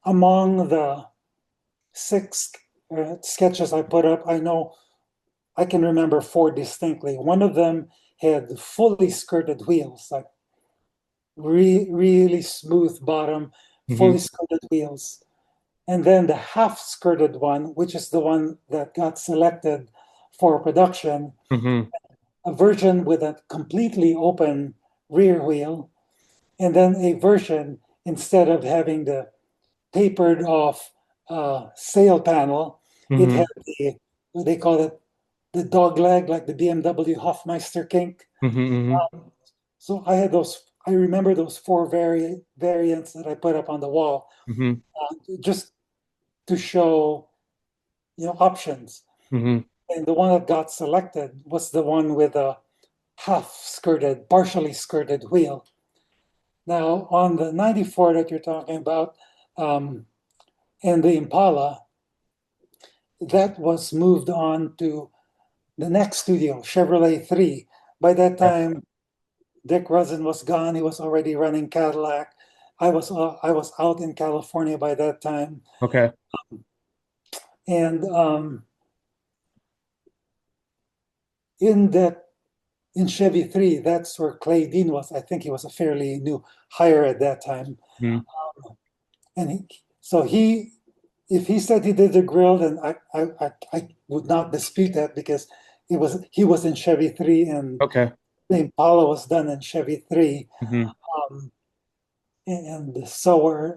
among the six sketches I put up, I know I can remember four distinctly. One of them had fully skirted wheels, like really smooth bottom, Hmm. fully skirted wheels. And then the half skirted one, which is the one that got selected for production, Hmm. a version with a completely open rear wheel, and then a version instead of having the tapered off sail panel, it Hmm. had the, what they call it, the dog leg, like the BMW Hofmeister kink. Hmm. So I had those, I remember those four variants that I put up on the wall Hmm. just to show, options. Hmm. And the one that got selected was the one with a half skirted, partially skirted wheel. Now, on the 94 that you're talking about, um, and the Impala, that was moved on to the next studio, Chevrolet 3. By that Yeah. time, Dick Rosen was gone. He was already running Cadillac. I was out in California by that time, Okay. and in that in Chevy 3, that's where Clay Dean was. I think he was a fairly new hire at that time. Hmm. And if he said he did the grill, then I would not dispute that because he was in Chevy 3 and Okay. the Impala was done in Chevy 3. Hmm. Um, and so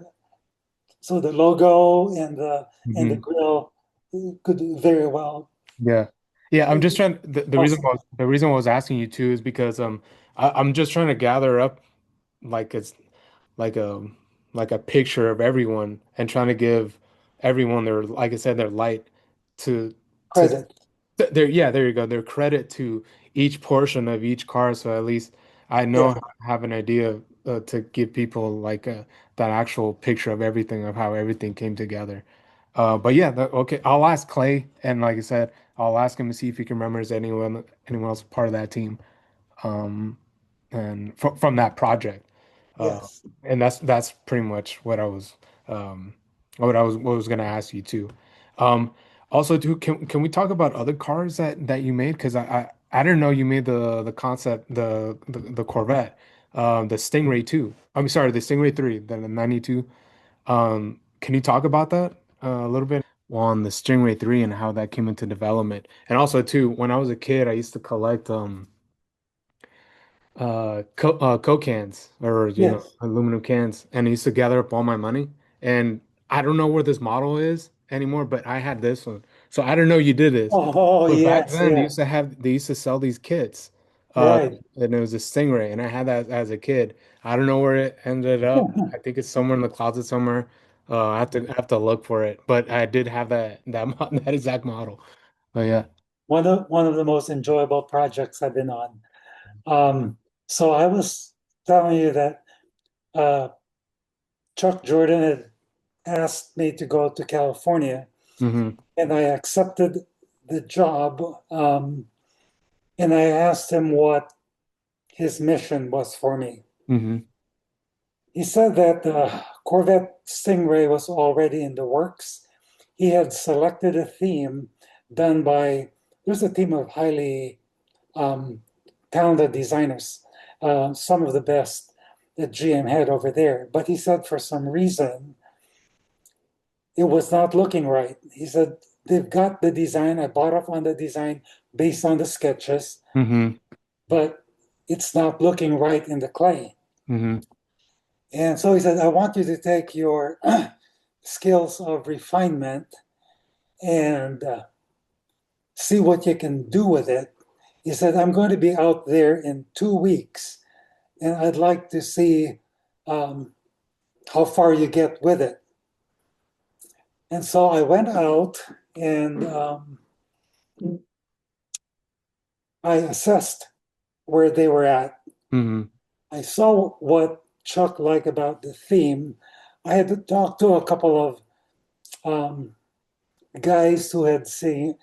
the logo and the Hmm. grill could very well. Yeah. Yeah, I'm just trying Awesome. the reason why I was asking you too is because I'm just trying to gather up like it's like a like a picture of everyone and trying to give everyone their, like I said, their light to to Credit. their, yeah, there you go, their credit to each portion of each car, so at least I Yes. know, have an idea to give people like that actual picture of everything, of how everything came together. But yeah, okay, I'll ask Clay, and like I said, I'll ask him to see if he can remember is anyone else part of that team, um, and from that project. Uh, Yes. and that's pretty much um, what I was gonna ask you too. Um, Also, too, can we talk about other cars that you made? Because I didn't know you made the concept, the Corvette, the Stingray 2. I'm sorry, the Stingray 3, the 92. Can you talk about that a little bit on the Stingray 3 and how that came into development? And also, too, when I was a kid, I used to collect Coke cans, or Yes. aluminum cans, and I used to gather up all my money. And I don't know where this model is anymore, but I had this one, so I don't know you did this, Oh, but back yes, then yes. they used to sell these kits, uh Right. and it was a Stingray, and I had that as a kid. I don't know where it ended up. I think it's somewhere in the closet somewhere. I have to look for it, but I did have that exact model. But yeah. One of the most enjoyable projects I've been on. So I was telling you that uh, Chuck Jordan had asked me to go to California, Hmm. and I accepted the job. And I asked him what his mission was for me. Hmm. He said that the Corvette Stingray was already in the works. He had selected a theme done by, there's a team of highly um, talented designers, some of the best that GM had over there. But he said for some reason, it was not looking right. He said, they've got the design. I bought up on the design based on the sketches, Hmm. but it's not looking right in the clay. Mm-hmm. And so he said, I want you to take your skills of refinement and see what you can do with it. He said, I'm going to be out there in 2 weeks, and I'd like to see um, how far you get with it. And so I went out and I assessed where they were at. Mm-hmm. I saw what Chuck liked about the theme. I had to talk to a couple of um, guys who had seen,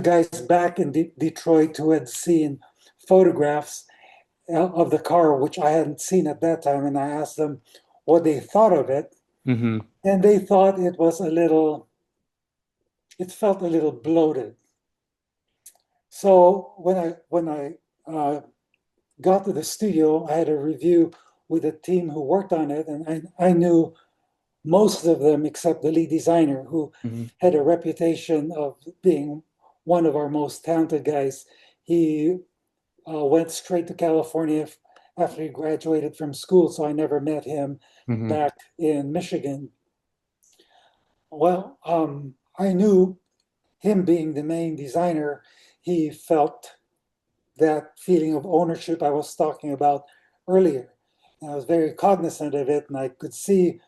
guys back in Detroit who had seen photographs of the car, which I hadn't seen at that time. And I asked them what they thought of it. Mm-hmm. And they thought it was a little, it felt a little bloated. So when I got to the studio, I had a review with a team who worked on it, and I knew most of them except the lead designer, who Mm-hmm. had a reputation of being one of our most talented guys. He went straight to California after he graduated from school, so I never met him Mm-hmm. back in Michigan. Well, I knew him being the main designer, he felt that feeling of ownership I was talking about earlier. And I was very cognizant of it, and I could see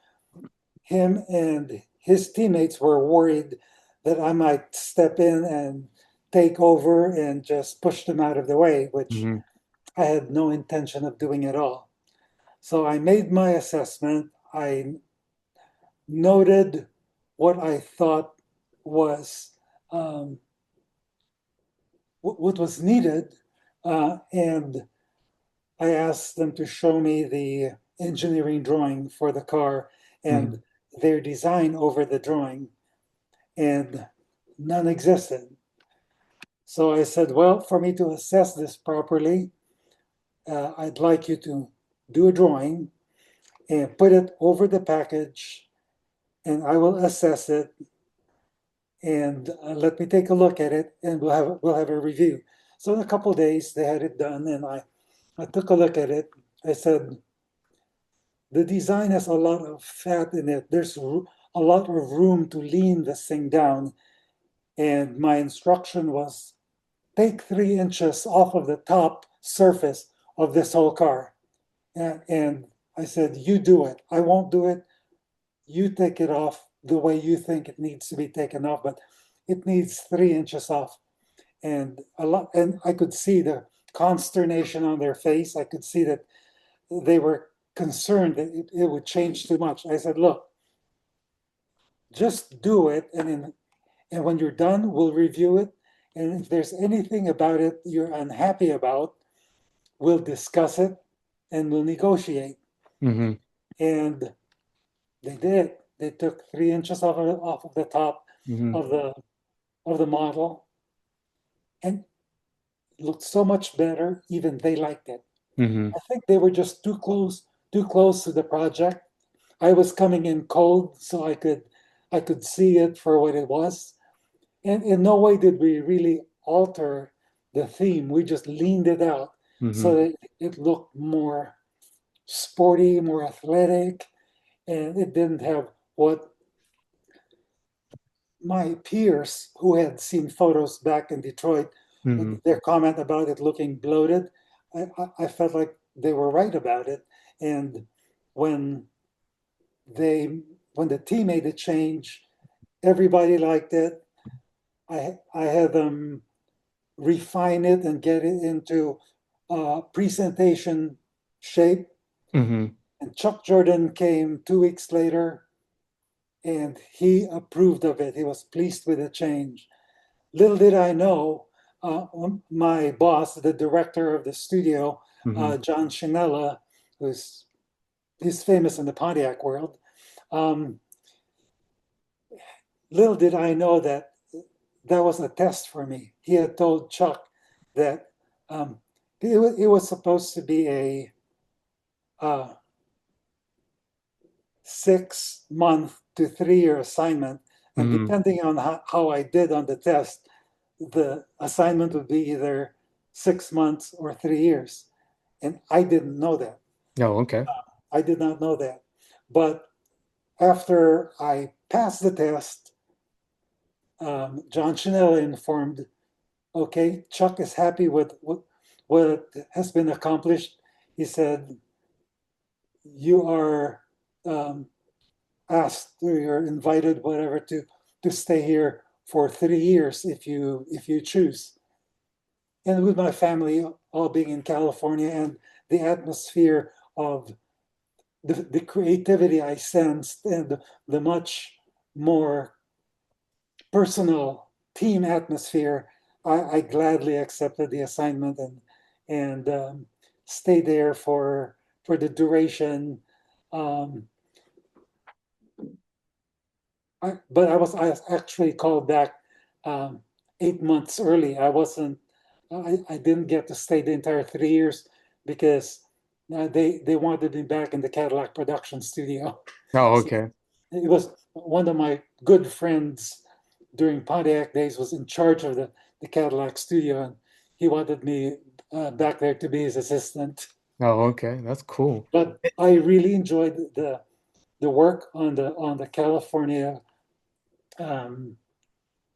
him and his teammates were worried that I might step in and take over and just push them out of the way, which Mm-hmm. I had no intention of doing at all. So I made my assessment. I noted what I thought was um, what was needed, and I asked them to show me the engineering drawing for the car Mm-hmm. and their design over the drawing, and none existed. So I said, well, for me to assess this properly, I'd like you to do a drawing and put it over the package, and I will assess it, and let me take a look at it, and we'll have a review. So in a couple of days, they had it done, and I took a look at it. I said, the design has a lot of fat in it. There's a lot of room to lean this thing down. And my instruction was take 3 inches off of the top surface of this whole car. And I said, you do it. I won't do it. You take it off the way you think it needs to be taken off, but it needs 3 inches off. And I could see the consternation on their face. I could see that they were concerned that it would change too much. I said, look, just do it, and when you're done, we'll review it. And if there's anything about it you're unhappy about, we'll discuss it and we'll negotiate. Mm-hmm. And they did. They took 3 inches off of the top Mm-hmm. of the model, and it looked so much better. Even they liked it. Mm-hmm. I think they were just too close to the project. I was coming in cold, so I could see it for what it was. And in no way did we really alter the theme. We just leaned it out Mm-hmm. so that it looked more sporty, more athletic, and it didn't have what my peers who had seen photos back in Detroit, Mm-hmm. their comment about it looking bloated. I felt like they were right about it. And when they when the team made the change, everybody liked it. I had them refine it and get it into presentation shape. Mm-hmm. And Chuck Jordan came 2 weeks later and he approved of it. He was pleased with the change. Little did I know, my boss, the director of the studio, Mm-hmm. John Chinella, he's famous in the Pontiac world. Um, Little did I know that that was a test for me. He had told Chuck that um, it was supposed to be a uh, 6 month to 3 year assignment. And Mm-hmm. depending on how I did on the test, the assignment would be either 6 months or 3 years. And I didn't know that. Oh, okay. I did not know that. But after I passed the test, John Chanel informed, okay, Chuck is happy with what has been accomplished. He said, you are um, asked, you're invited, whatever, to stay here for 3 years if you choose. And with my family all being in California and the atmosphere of the creativity I sensed and the much more personal team atmosphere, I gladly accepted the assignment and stayed there for the duration. Um, but I was actually called back um, 8 months early. I didn't get to stay the entire 3 years because they wanted me back in the Cadillac production studio. Oh, So okay. it was one of my good friends during Pontiac days was in charge of the Cadillac studio, and he wanted me back there to be his assistant. Oh, okay. That's cool. But I really enjoyed the work on the California um,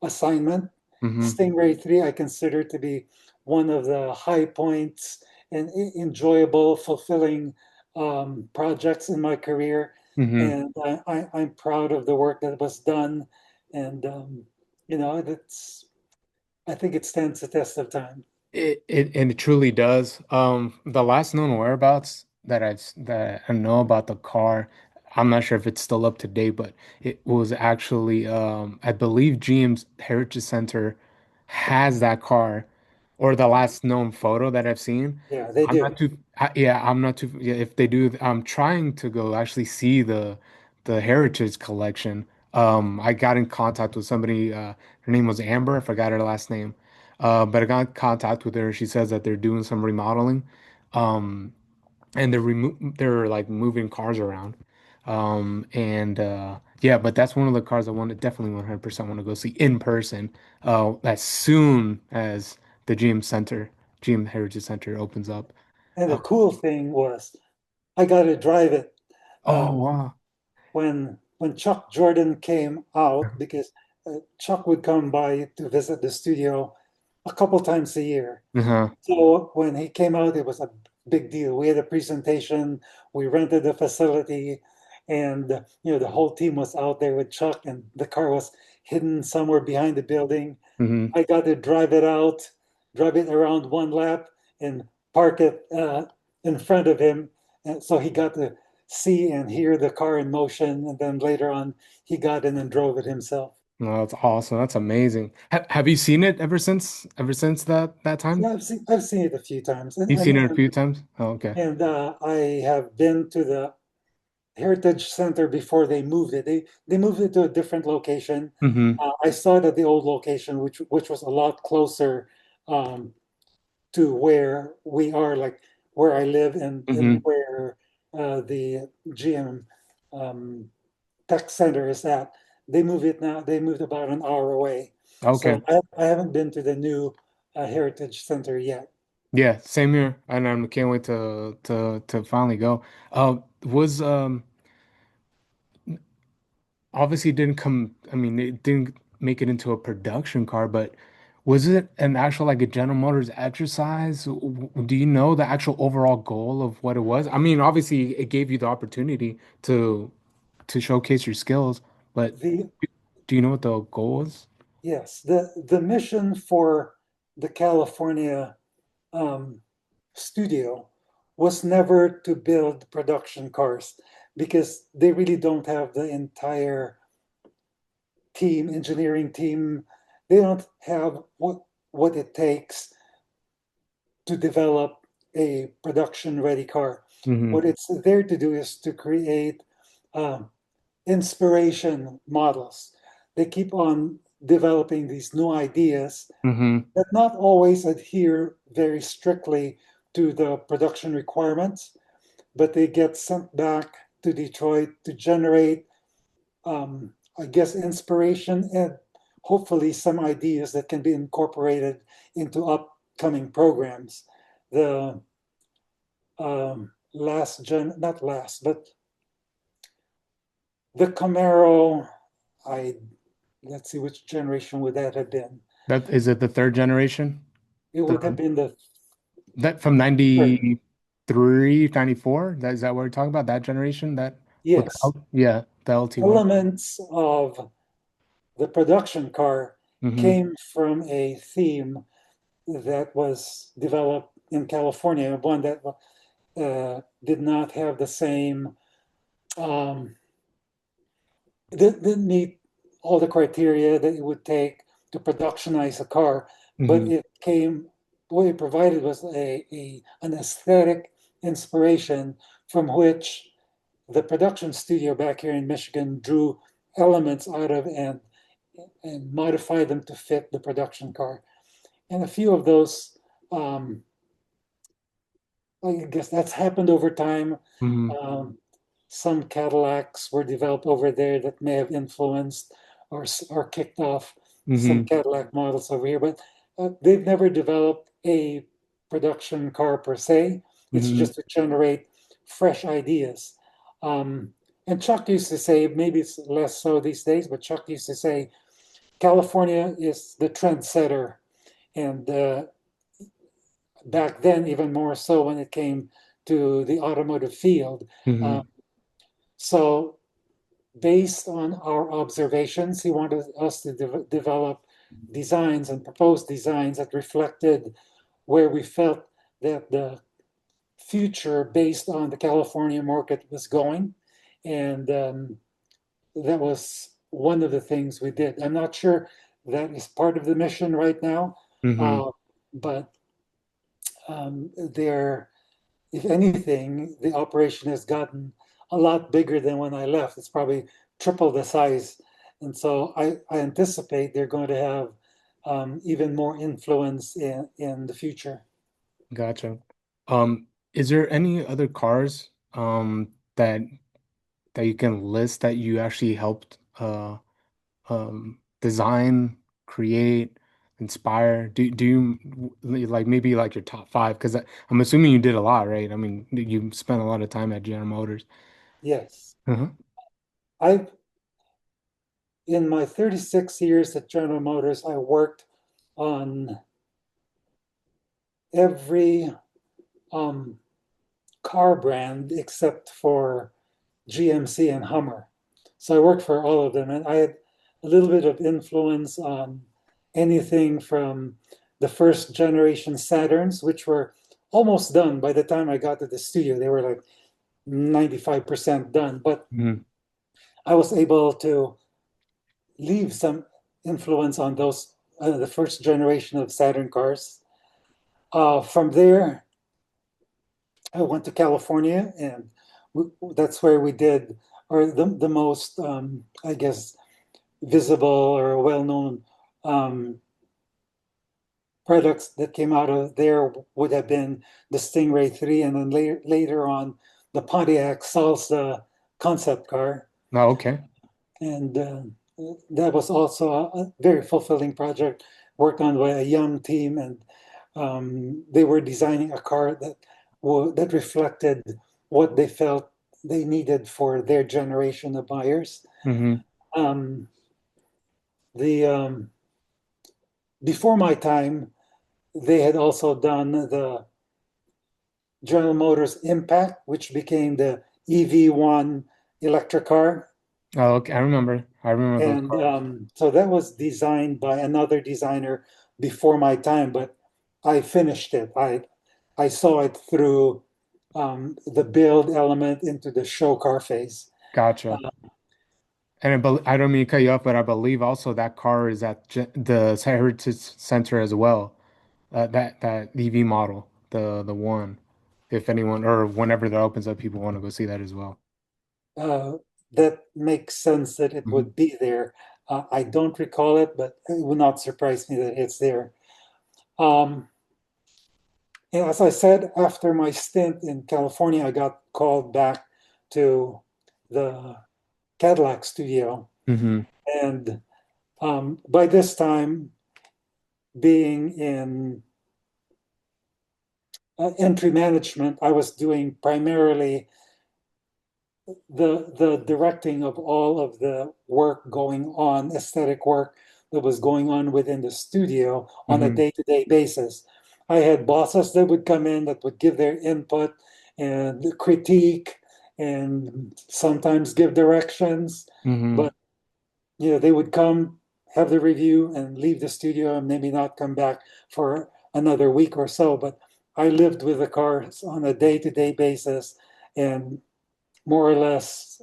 assignment. Hmm. Stingray 3, I consider to be one of the high points and enjoyable, fulfilling projects in my career. Hmm. And I'm proud of the work that was done. And, that's, I think it stands the test of time. It truly does. The last known whereabouts that I know about the car, I'm not sure if it's still up to date, but it was actually I believe GM's Heritage Center has that car, or the last known photo that I've seen. Yeah, they I'm not do. too yeah, I'm not too yeah, if they do, I'm trying to go actually see the Heritage collection. I got in contact with somebody, her name was Amber, I forgot her last name. But I got in contact with her. She says that they're doing some remodeling, um, and they're like moving cars around. And yeah, but that's one of the cars I want to definitely 100% want to go see in person. As soon as the GM Heritage Center opens up. And the Uh, cool thing was I got to drive it. oh Um, wow. when Chuck Jordan came out, because Chuck would come by to visit the studio a couple times a year. Uh-huh. So when he came out, it was a big deal. We had a presentation, we rented the facility, and the whole team was out there with Chuck, and the car was hidden somewhere behind the building. Hmm. I got to drive it out, drive it around one lap, and park it in front of him. And so he got to see and hear the car in motion. And then later on, he got in and drove it himself. No, that's awesome. That's amazing. Have you seen it ever since that time? Yeah, I've seen it a few times, You've seen it a few times? Oh, okay. and I have been to the Heritage Center before they moved it. They moved it to a different location. Hmm. I saw it at the old location, which was a lot closer um, to where we are, like where I live and Hmm. where the GM um, Tech Center is at. They move it now. They moved about an hour away, so Okay. I haven't been to the new Heritage Center yet. Yeah, same here. And I can't wait to finally go. Was obviously it didn't come, I mean, it didn't make it into a production car, but was it an actual like a General Motors exercise? Do you know the actual overall goal of what it was? I mean, obviously it gave you the opportunity to showcase your skills, but The do you know what the goal was? Yes, the mission for the California um, studio was never to build production cars because they really don't have the entire team, engineering team. They don't have what it takes to develop a production ready car. Hmm. What it's there to do is to create um, inspiration models. They keep on developing these new ideas Hmm. that not always adhere very strictly to the production requirements, but they get sent back to Detroit to generate, I guess, inspiration and hopefully some ideas that can be incorporated into upcoming programs. The not last, but the Camaro, I let's see, which generation would that have been? That is it the third generation? It would have The been the that from third. 93, 94? That is that what we're talking about? That generation? That with the Yes. yeah, the LT1. Elements of the production car Mm-hmm. came from a theme that was developed in California, one that did not have the same, um, didn't meet all the criteria that it would take to productionize a car, but Mm-hmm. what it provided was an aesthetic inspiration from which the production studio back here in Michigan drew elements out of and modified them to fit the production car. And a few of those, um, I guess that's happened over time. Mm-hmm. Um, some Cadillacs were developed over there that may have influenced or kicked off some Mm-hmm. Cadillac models over here, but they've never developed a production car per se. It's Mm-hmm. just to generate fresh ideas. Um, and Chuck used to say, maybe it's less so these days, but Chuck used to say, California is the trendsetter. And back then, even more so when it came to the automotive field. Mm-hmm. Uh, so, based on our observations, he wanted us to develop designs and propose designs that reflected where we felt that the future based on the California market was going. And that was one of the things we did. I'm not sure that is part of the mission right now, Mm-hmm. but there, if anything, the operation has gotten a lot bigger than when I left. It's probably triple the size. And so I anticipate they're going to have even more influence in the future. Gotcha. Is there any other cars that you can list that you actually helped design, create, inspire? Do you like maybe like your top five? Because I'm assuming you did a lot, right? I mean, you spent a lot of time at General Motors. Yes. Uh-huh. I've, in my 36 years at General Motors, I worked on every um, car brand except for GMC and Hummer. So I worked for all of them, and I had a little bit of influence on anything from the first generation Saturns, which were almost done by the time I got to the studio. They were like 95% done, but Hmm. I was able to leave some influence on those, the first generation of Saturn cars. From there, I went to California, and that's where we did, or the most, I guess, visible or well-known um, products that came out of there would have been the Stingray 3, and then later on, the Pontiac Salsa concept car. Oh, okay. And that was also a very fulfilling project, worked on by a young team, and they were designing a car that reflected what they felt they needed for their generation of buyers. Hmm. Um, the Before my time, they had also done the General Motors Impact, which became the EV1 electric car. Oh, okay. I remember. I remember those And cars. so that was designed by another designer before my time, but I finished it. I saw it through the build element into the show car phase. Gotcha. And I don't mean to cut you off, but I believe also that car is at the Heritage Center as well. That EV model, the one. If anyone or whenever that opens up, people want to go see that as well. Uh, that makes sense that it Hmm. would be there. I don't recall it, but it would not surprise me that it's there. Um, and as I said, after my stint in California, I got called back to the Cadillac studio. Hmm. And by this time, being in entry management, I was doing primarily the directing of all of the work going on, aesthetic work that was going on within the studio on a Mm-hmm. day-to-day basis. I had bosses that would come in that would give their input and critique and sometimes give directions, Mm-hmm. but they would come, have the review, and leave the studio and maybe not come back for another week or so. But I lived with the cars on a day-to-day basis and more or less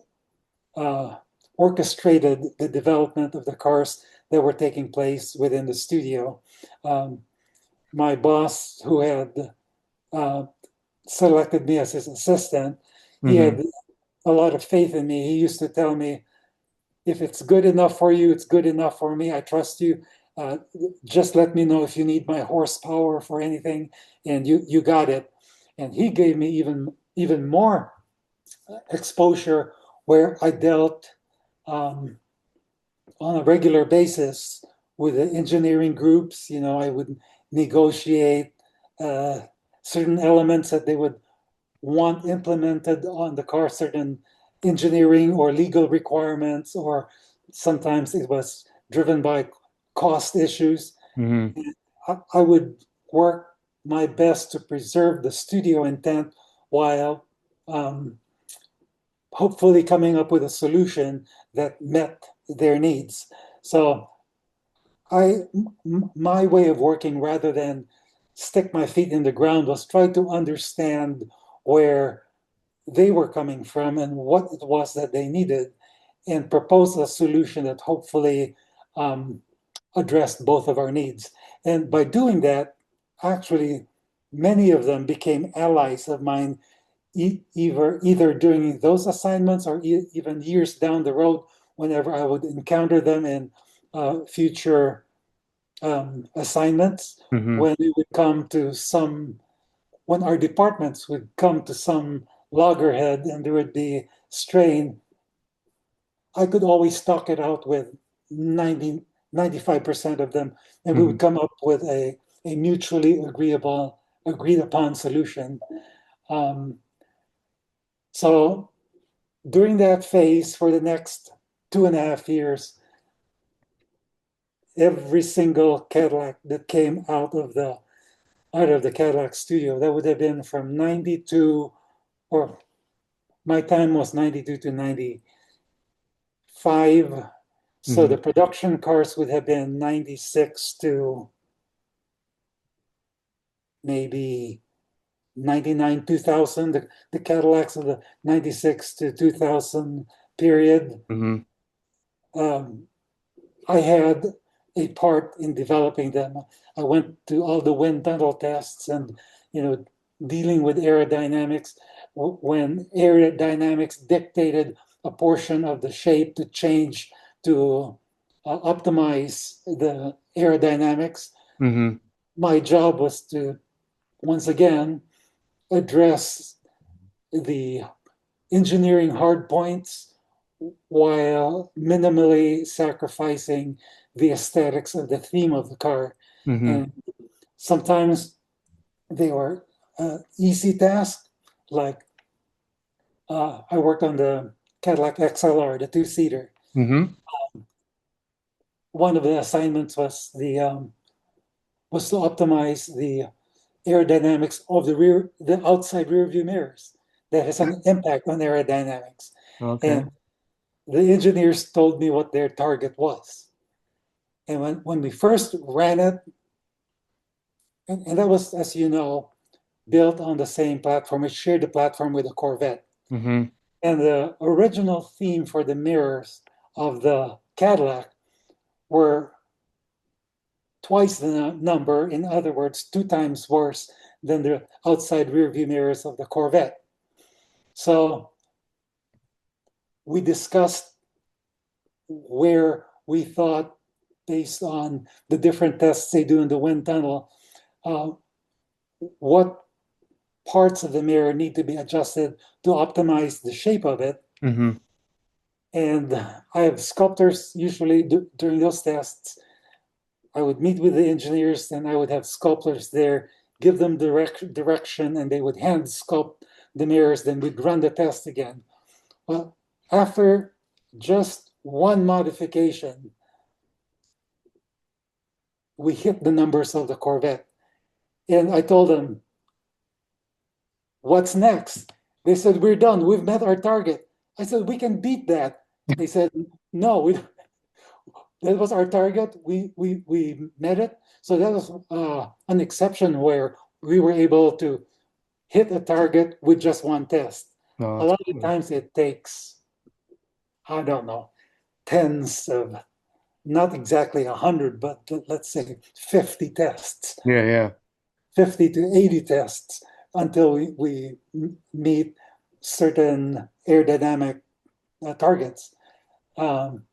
uh, orchestrated the development of the cars that were taking place within the studio. Um, my boss, who had uh, selected me as his assistant, he Mm-hmm. had a lot of faith in me. He used to tell me, if it's good enough for you, it's good enough for me. I trust you. Uh, just let me know if you need my horsepower for anything, and you got it. And he gave me even more exposure where I dealt um, on a regular basis with the engineering groups. I would negotiate uh, certain elements that they would want implemented on the car, certain engineering or legal requirements, or sometimes it was driven by cost issues. Mm-hmm. I would work my best to preserve the studio intent while um, hopefully coming up with a solution that met their needs. So my way of working, rather than stick my feet in the ground, was try to understand where they were coming from and what it was that they needed, and propose a solution that hopefully um, addressed both of our needs. And by doing that, actually, many of them became allies of mine, either during those assignments or even years down the road, whenever I would encounter them in future assignments, Mm-hmm. when we would come to some when our departments would come to some loggerhead and there would be strain, I could always talk it out with 95% of them, and we Mm-hmm. would come up with a mutually agreed upon solution. Um, so during that phase, for the next 2.5 years, every single Cadillac that came out of the Cadillac studio, that would have been from 92, or my time was 92 to 95. So Mm-hmm. the production cars would have been 96 to maybe 99, 2000. The Cadillacs of the 96 to 2000 period. Mm-hmm. Um, I had a part in developing them. I went to all the wind tunnel tests and, you know, dealing with aerodynamics when aerodynamics dictated a portion of the shape to change to optimize the aerodynamics. Mm-hmm. My job was to once again address the engineering hard points while minimally sacrificing the aesthetics of the theme of the car. Mm-hmm. And sometimes they were easy tasks, like I worked on the Cadillac XLR, the two-seater. Mm-hmm. One of the assignments was to optimize the aerodynamics of the outside rear view mirrors. That has an impact on aerodynamics. Okay. And the engineers told me what their target was. And when we first ran it, and that was, as you know, built on the same platform, it shared the platform with the Corvette. Mm-hmm. And the original theme for the mirrors of the Cadillac were twice the number, in other words, 2 times worse than the outside rear view mirrors of the Corvette. So we discussed where we thought, based on the different tests they do in the wind tunnel, uh, what parts of the mirror need to be adjusted to optimize the shape of it. Mm-hmm. And I have sculptors usually during those tests. I would meet with the engineers and I would have sculptors there give them direction, and they would hand sculpt the mirrors. Then we'd run the test again. Well, after just one modification, we hit the numbers of the Corvette. And I told them, what's next? They said, we're done. We've met our target. I said, we can beat that. They said, no, that was our target. We met it. So that was an exception where we were able to hit a target with just one test. No, A that's lot of cool. times it takes, I don't know, tens of, not exactly 100, but let's say 50 tests, Yeah, yeah. 50 to 80 tests until we meet certain aerodynamic targets. Um,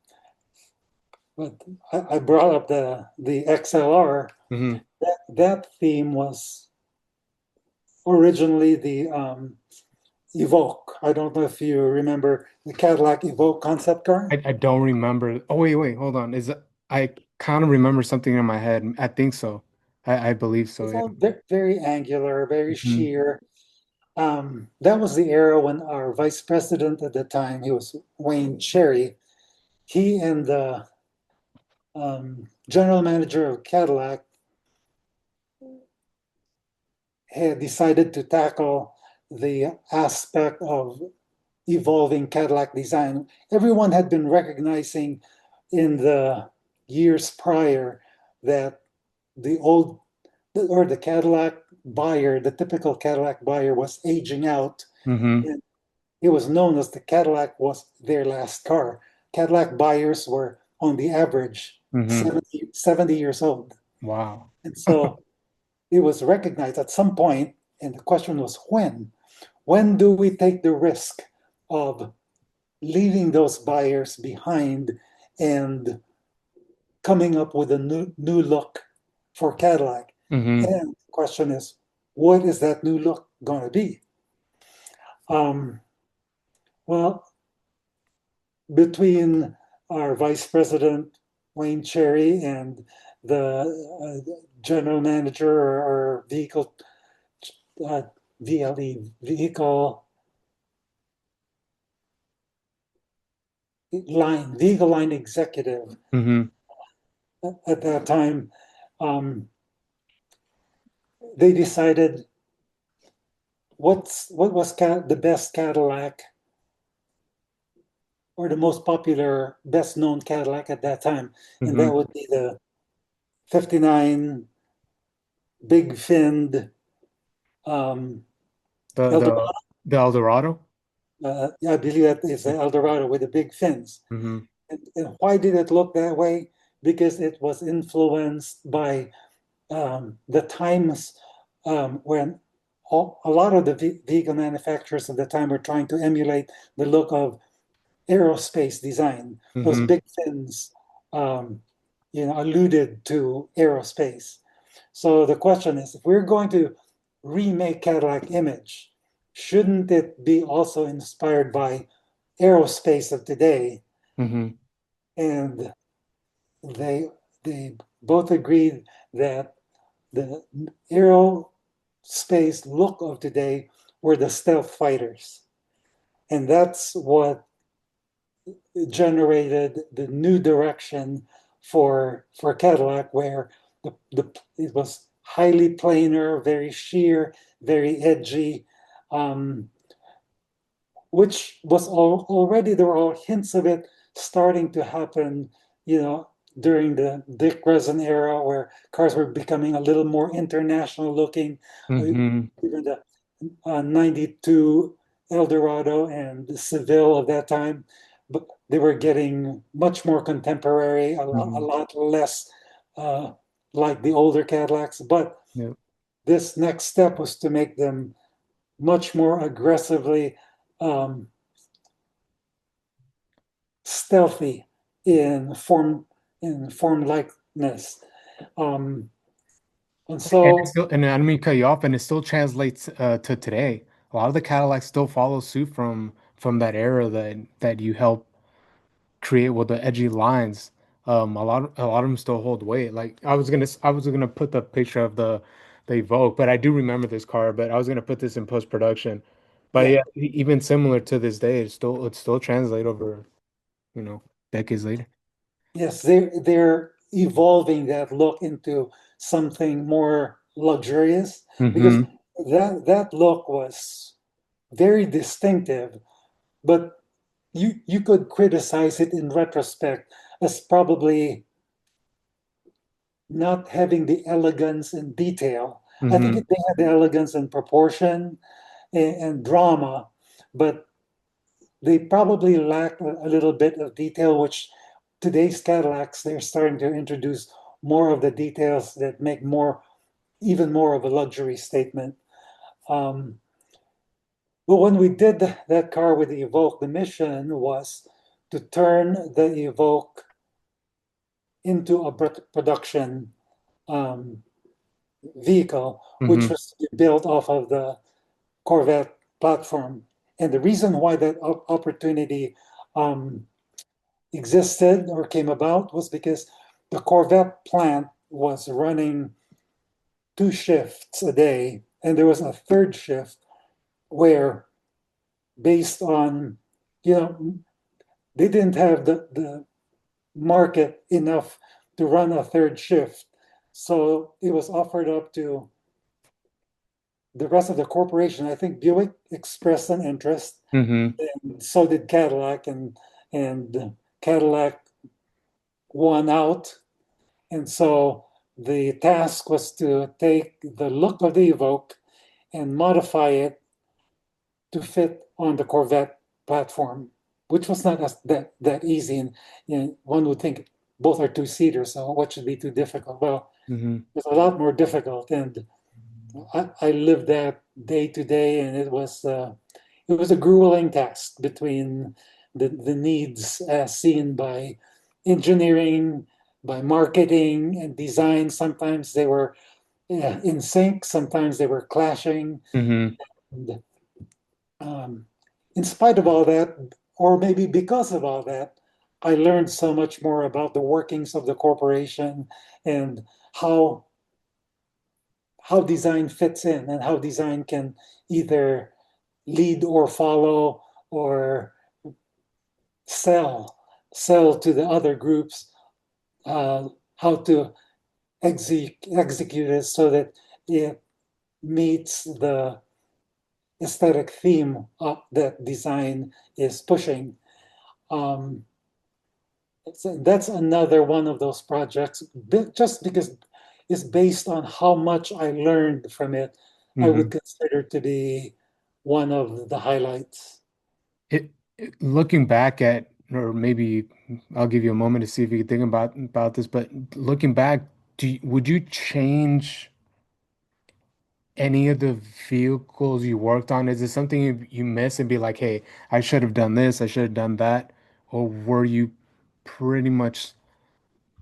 but I brought up the XLR. Hmm. That theme was originally the Evoque. I don't know if you remember the Cadillac Evoque concept car. I don't remember. Oh, wait, hold on. I kind of remember something in my head. I think so. I believe so, It's yeah. all very angular, very Hmm. sheer. That was the era when our vice president at the time, he was Wayne Cherry. He and the general manager of Cadillac had decided to tackle the aspect of evolving Cadillac design. Everyone had been recognizing in the years prior that the old or the Cadillac buyer, the typical Cadillac buyer, was aging out. Hmm. And it was known as the Cadillac was their last car. Cadillac buyers were on the average Hmm. 70 years old. Wow. And so it was recognized at some point, and the question was when? When do we take the risk of leaving those buyers behind and coming up with a new look for Cadillac? Hmm. And the question is, what is that new look going to be? Um, well, between our vice president, Wayne Cherry, and the general manager or vehicle, uh, VLE, vehicle line executive Hmm. at that time, um, they decided what was the best Cadillac or the most popular, best known Cadillac at that time, and that Hmm. would be the '59 big finned um, The the Eldorado. the Eldorado. Yeah, I believe that is the Eldorado with the big fins. Hmm. And why did it look that way? Because it was influenced by the times when a lot of the vehicle manufacturers at the time were trying to emulate the look of aerospace design. Those Hmm. big fins, um, alluded to aerospace. So the question is, if we're going to remake Cadillac image, shouldn't it be also inspired by aerospace of today? Hmm. And they they both agreed that the aerospace look of today were the stealth fighters. And that's what generated the new direction for Cadillac, where it was highly planar, very sheer, very edgy, um, which was already there were all hints of it starting to happen, you know, during the Dick Grayson era, where cars were becoming a little more international looking. Hmm. Even the '92 Eldorado and the Seville of that time, but they were getting much more contemporary, a Hmm. lot less uh, like the older Cadillacs. But Yeah. this next step was to make them much more aggressively um, stealthy in form likeness. Um, and And it's so still, and I don't mean to cut you off, and it still translates to today. A lot of the Cadillacs still follow suit from that era that you helped create with the edgy lines. A lot of them still hold weight. Like I was gonna put the picture of the Evoque, but I do remember this car, but I was gonna put this in post-production. But Yeah. yeah, even similar to this day, it still translate over, decades later. Yes, they're evolving that look into something more luxurious because Mm-hmm. that look was very distinctive, but you could criticize it in retrospect as probably not having the elegance and detail. I think Mm-hmm. they had the elegance and proportion and drama, but they probably lack a little bit of detail, which today's Cadillacs, they're starting to introduce more of the details that make even more of a luxury statement. Um, but when we did that car with the Evoque, the mission was to turn the Evoque into a production um, vehicle, which Mm-hmm. was built off of the Corvette platform. And the reason why that opportunity um, existed or came about was because the Corvette plant was running 2 shifts a day, and there was a third shift where, based on, you know, they didn't have the market enough to run a third shift. So it was offered up to the rest of the corporation. I think Buick expressed an interest, Mm-hmm. and so did Cadillac, and Cadillac won out. And so the task was to take the look of the Evoque and modify it to fit on the Corvette platform, which was not that easy. And one would think both are two-seaters, so what should be too difficult? Well, Mm-hmm. it's a lot more difficult, and I lived that day to day, and it was a grueling task between the needs as seen by engineering, by marketing and design. Sometimes they were in sync, sometimes they were clashing. Mm-hmm. And, um, in spite of all that, or maybe because of all that, I learned so much more about the workings of the corporation and how how design fits in and how design can either lead or follow or sell sell to the other groups, how to execute it so that it meets the aesthetic theme that design is pushing. um, that's another one of those projects, just because it's based on how much I learned from it. I Mm-hmm. would consider to be one of the highlights. Looking back at, or maybe I'll give you a moment to see if you can think about this, but looking back, would you change any of the vehicles you worked on? Is it something you miss and be like, hey, I should have done this, I should have done that? Or were you pretty much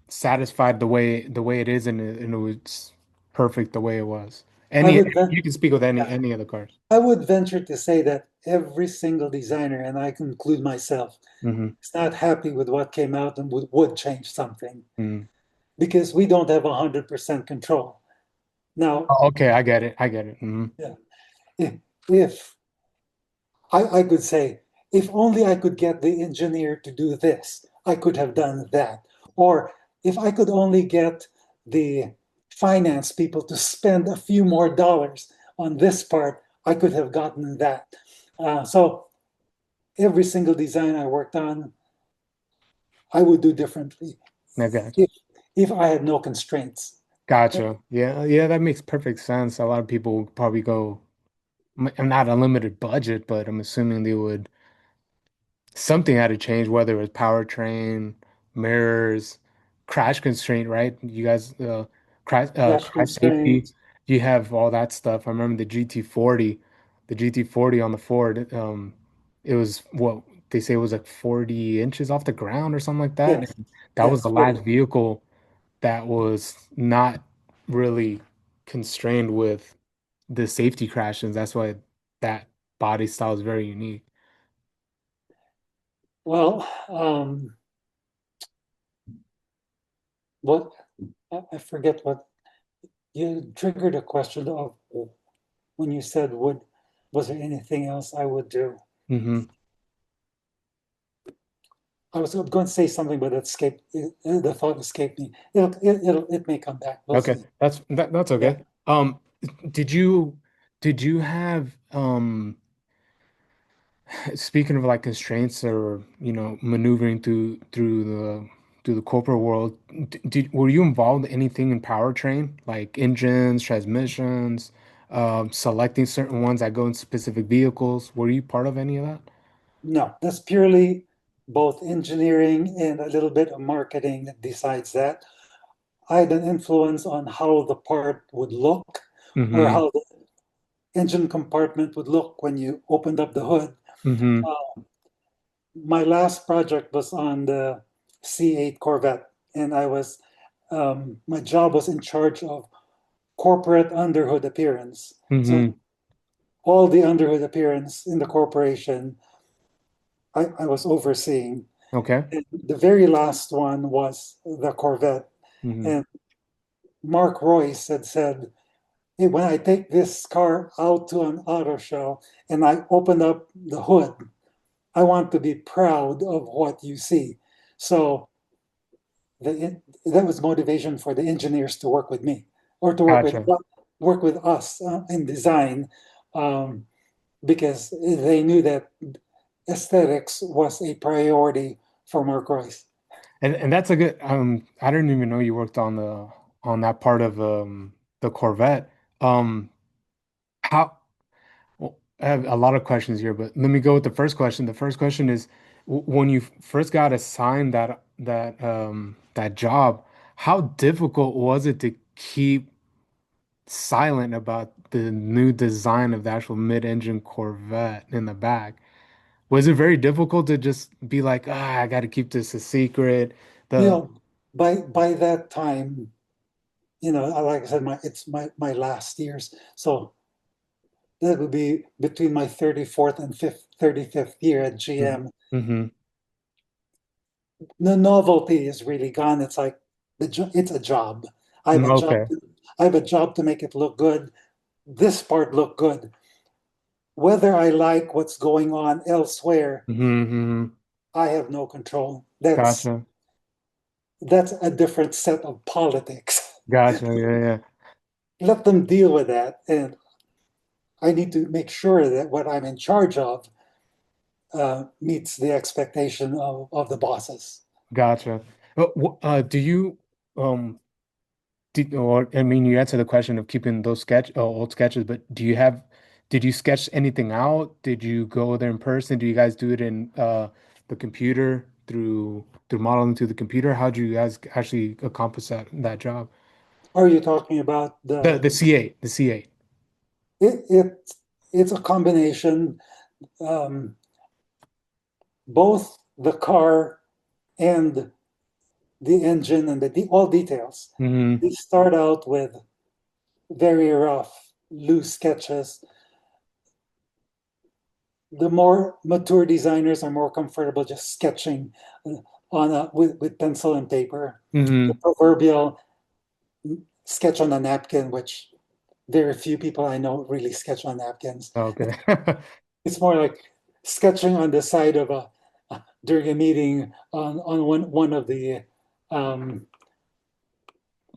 satisfied the way it is and it was perfect the way it was? I Any would ven- you can speak with any yeah, any other cars. I would venture to say that every single designer, and I include myself, Hmm. is not happy with what came out and would change something Hmm. because we don't have 100% control. Now, Oh, okay, I get it. I get it. Hmm. yeah, if I could say, if only I could get the engineer to do this, I could have done that. Or if I could only get the finance people to spend a few more dollars on this part, I could have gotten that. So every single design I worked on, I would do differently I got you. if if I had no constraints. Gotcha. Yeah, yeah, that makes perfect sense. A lot of people would probably go, not a limited budget, but I'm assuming they would something had to change, whether it was powertrain, mirrors, crash constraint, right? You guys, Crash crash safety, constraints. you have all that stuff. I remember the GT40 on the Ford, it was what they say was like 40 inches off the ground or something like that. Yes, And that was yes, the last 40. vehicle that was not really constrained with the safety crashes. That's why that body style is very unique. Well, what I forget what. you triggered a question of when you said was there anything else I would do? Hmm. I was going to say something, but the thought escaped me. It may come back. We'll Okay, see. that's Yeah. okay. Did you did you have speaking of like constraints or maneuvering through the corporate world, were you involved in anything in powertrain like engines, transmissions, selecting certain ones that go in specific vehicles? Were you part of any of that? No, that's purely both engineering and a little bit of marketing that decides that. I had an influence on how the part would look or Mm-hmm. how the engine compartment would look when you opened up the hood. Mm-hmm. Uh, my last project was on the C8 Corvette, and my job was in charge of corporate underhood appearance. So Mm-hmm. all the underhood appearance in the corporation, I was overseeing. Okay. And the very last one was the Corvette. Mm-hmm. And Mark Royce had said, hey, when I take this car out to an auto show and I open up the hood, I want to be proud of what you see. So that was motivation for the engineers to work with me or to Gotcha. work with us in design, um, because they knew that aesthetics was a priority for Mark Royce. And that's a good I didn't even know you worked on that part of the Corvette. Um how Well, I have a lot of questions here, but let me go with the first question. The first question is, when you first got assigned that job, how difficult was it to keep silent about the new design of the actual mid-engine Corvette in the back? Was it very difficult to just be like, I got to keep this a secret? You The know, by that time, like I said, it's my last years. So that would be between my 34th and 35th year at GM. Mm-hmm. The novelty is really gone. It's like it's a job. I have a job. Okay. I have a job to make it look good. This part look good. Whether I like what's going on elsewhere, Mm-hmm. I have no control. That's Gotcha. that's a different set of politics. Gotcha. Yeah, yeah. Let them deal with that, and I need to make sure that what I'm in charge of meets the expectation of the bosses. Gotcha. Do you um or I mean, you answered the question of keeping those old sketches, but did you sketch anything out? Did you go there in person? Do you guys do it in the computer through modeling through the computer? How do you guys actually accomplish that job? Are you talking about The C8, the C8. it? It's a combination. Um, both the car and the engine and all details. Mm-hmm. They start out with very rough, loose sketches. The more mature designers are more comfortable just sketching with pencil and paper. The Mm-hmm. proverbial sketch on a napkin, which very few people I know really sketch on napkins. Okay. It's more like sketching on the side of a during a meeting on one of the um,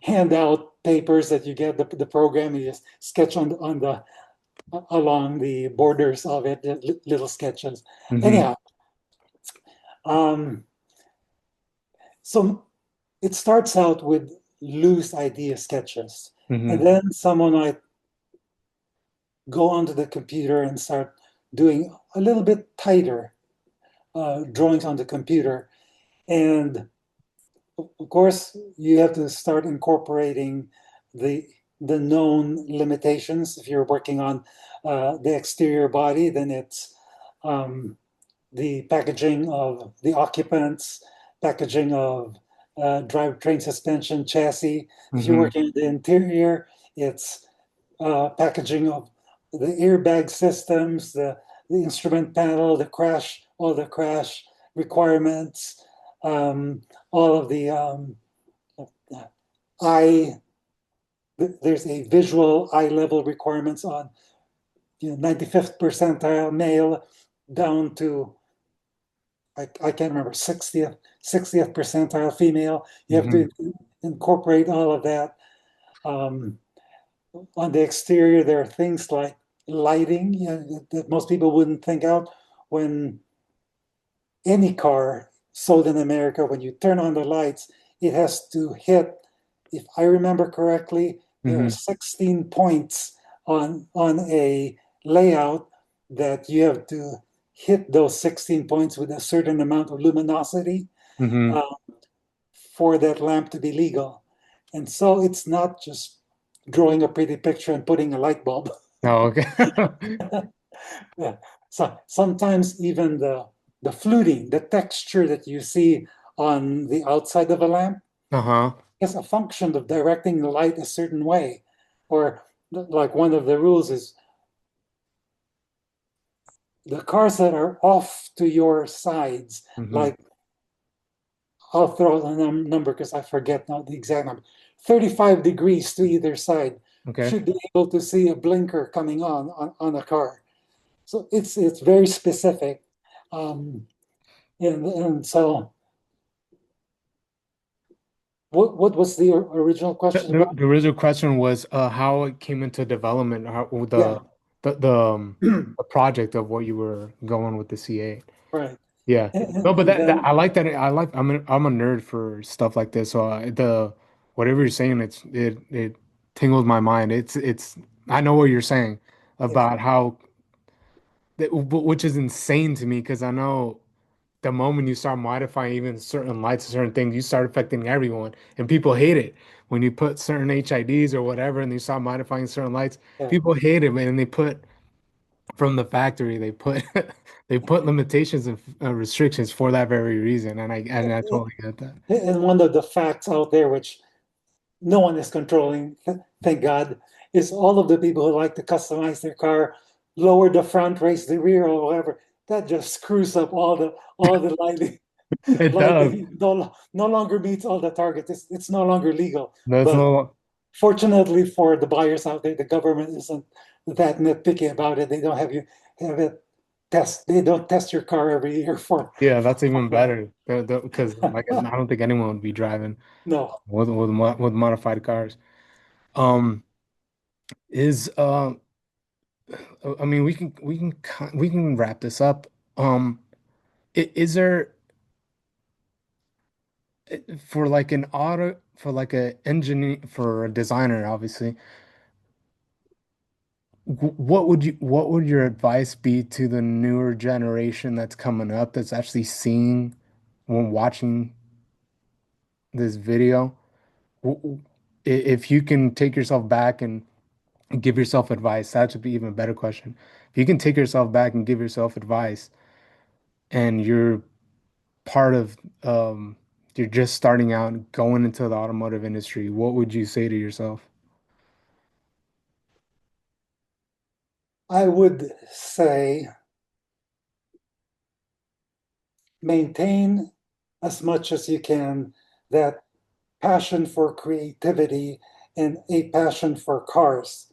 handout papers that you get the program. You just sketch on the along the borders of it, little sketches. Mm-hmm. Anyhow, um, so it starts out with loose idea sketches, and Mm-hmm. then someone might go onto the computer and start doing a little bit tighter drawings on the computer. And of course, you have to start incorporating the the known limitations. If you're working on the exterior body, then it's um, the packaging of the occupants, packaging of drivetrain suspension chassis. If you're Mm-hmm. working on the interior, it's packaging of the airbag systems, the instrument panel, all the crash requirements, um, all of the eye there's a visual eye level requirements on 95th percentile male down to I can't remember 60th percentile female. You have Hmm. to incorporate all of that. Um, on the exterior, there are things like lighting, that most people wouldn't think out. When any car sold in America, when you turn on the lights, it has to hit, if I remember correctly, there are Hmm. 16 points on a layout that you have to hit those 16 points with a certain amount of luminosity Hmm. uh, for that lamp to be legal. And so it's not just drawing a pretty picture and putting a light bulb. Oh, okay. Yeah. So sometimes even the fluting, the texture that you see on the outside of a lamp Uh-huh. is a function of directing the light a certain way. Or like one of the rules is the cars that are off to your sides, Hmm. like I'll throw out a number because I forget now the exact number, 35 degrees to either side Okay. should be able to see a blinker coming on a car. So it's very specific. Um, and so what was the original question about? The original question was how it came into development, how Yeah. the the, um, the project of what you were going with the C8. Right. Yeah. No, but And that then I like that. I'm a nerd for stuff like this. So the whatever you're saying, it tingles my mind. It's I know what you're saying yeah, about how which is insane to me because I know the moment you start modifying even certain lights or certain things, you start affecting everyone, and people hate it when you put certain HIDs or whatever, and you start modifying certain lights. yeah. People hate it, man, and they put from the factory, they put they put limitations and restrictions for that very reason, and I totally get that. And one of the facts out there, which no one is controlling, thank God, is all of the people who like to customize their car, lower the front, raise the rear, or whatever. That just screws up all the lighting. It does. Lighting no longer meets all the targets. It's no longer legal. That's But no. fortunately for the buyers out there, the government isn't that nitpicky about it. They don't have you have it test. They don't test your car every year for Yeah, that's even for better because like I don't think anyone would be driving no. with modified cars. Um, is I mean, we can wrap this up. Is there for like an auto for like a engineer for a designer, obviously, what would your advice be to the newer generation that's coming up that's actually seeing when watching this video? If you can take yourself back and give yourself advice, that should be even a better question. If you can take yourself back and give yourself advice, and you're part of you're just starting out going into the automotive industry, what would you say to yourself? I would say maintain as much as you can that passion for creativity and a passion for cars.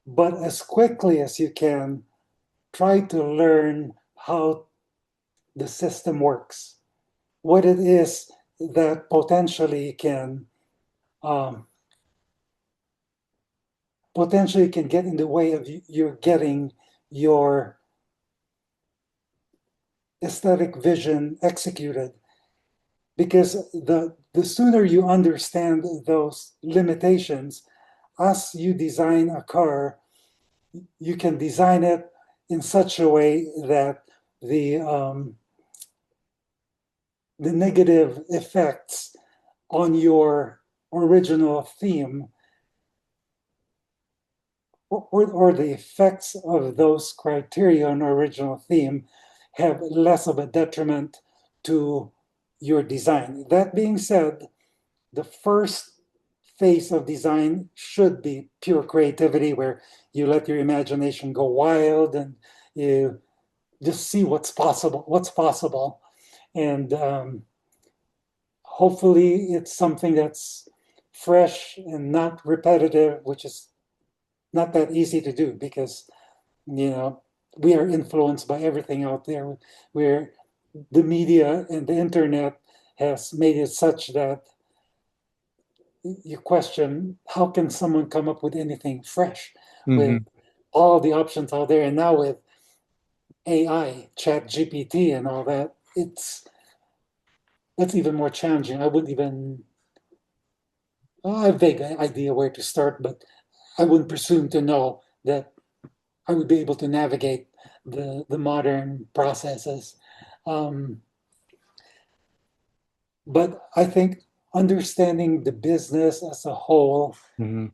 But as quickly as you can, try to learn how the system works, what it is that um, potentially can get in the way of you getting your aesthetic vision executed. Because the sooner you understand those limitations, as you design a car, you can design it in such a way that the um, the negative effects on your original theme or the effects of those criteria on original theme have less of a detriment to your design. That being said, the first phase of design should be pure creativity, where you let your imagination go wild and you just see what's possible. And hopefully it's something that's fresh and not repetitive, which is not that easy to do because, you know, we are influenced by everything out there. Where the media and the internet has made it such that you question how can someone come up with anything fresh with Hmm. all the options out there, and now with AI, Chat GPT, and all that, it's even more challenging. I wouldn't even I have a vague idea where to start, but I wouldn't presume to know that I would be able to navigate the modern processes. Um, but I think understanding the business as a whole Hmm.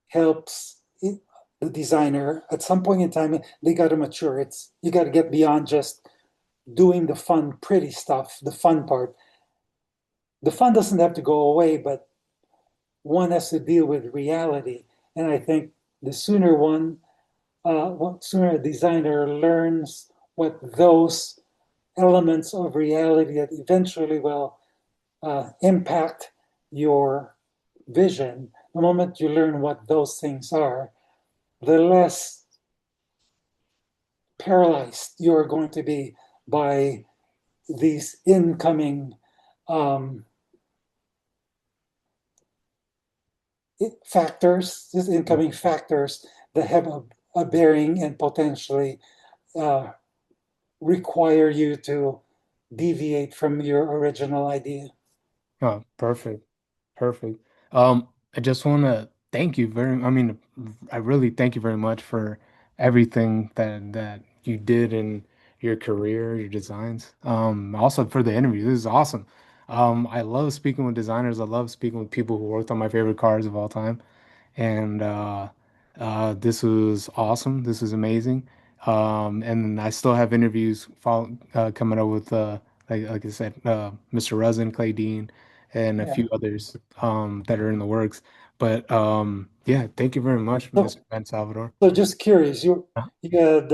helps the designer. At some point in time, they got to mature. It's you got to get beyond just doing the fun, pretty stuff, the fun part. The fun doesn't have to go away, but one has to deal with reality. And I think the sooner sooner a designer learns what those elements of reality that eventually will impact your vision, the moment you learn what those things are, the less paralyzed you're going to be by these incoming um, these incoming factors that have a bearing and potentially uh, require you to deviate from your original idea. Oh, perfect. Perfect. I just want to thank you I mean, I really thank you very much for everything that you did in your career, your designs. Also for the interview. This is awesome. I love speaking with designers. I love speaking with people who worked on my favorite cars of all time. And this was awesome. This was amazing. And I still have interviews coming up with like I said, Mr. Resin, Clay Dean, and a Yeah. few others that are in the works. But yeah, thank you very much, So, Mr. Ben Salvador. so just curious, Uh-huh. you had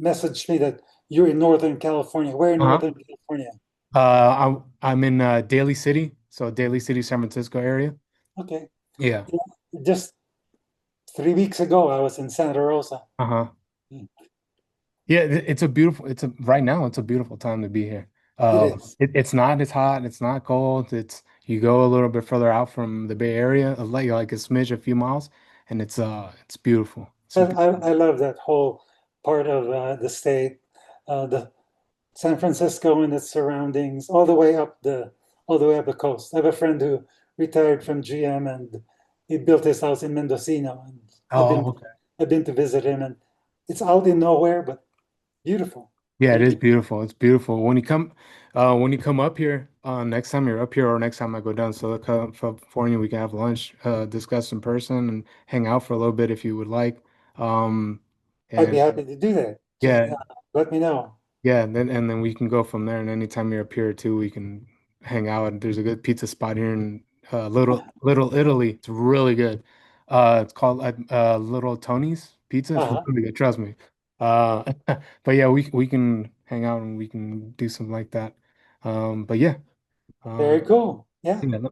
messaged me that you're in Northern California. Where in Uh-huh. Northern California? I'm in Daly City, so Daly City, San Francisco area. Okay. Yeah. Yeah, just 3 weeks ago, I was in Santa Rosa. Uh-huh. Mm. Yeah, right now it's a beautiful time to be here. It is. It's not as hot, it's not cold. It's you go a little bit further out from the Bay Area, like a smidge, a few miles, and it's beautiful. It's I, a I, beautiful. I love that whole part of the state, the San Francisco and its surroundings, all the way up the coast. I have a friend who retired from GM and he built his house in Mendocino, and I've been Oh, okay. I've been to visit him, and it's out in nowhere, but beautiful, Yeah, it very is beautiful. beautiful. It's beautiful. When you come up here, next time you're up here or next time I go down to Southern California, we can have lunch, discuss in person and hang out for a little bit if you would like. Um, I'd be and happy to do that. Just yeah, let me know. yeah, and then we can go from there. And anytime you're up here too, we can hang out. And there's a good pizza spot here in Little Italy. It's really good. It's called Little Tony's Pizza. It's Uh-huh. really good. Trust me. But yeah, we can hang out and we can do something like that. But yeah, Very um, cool. Yeah. yeah,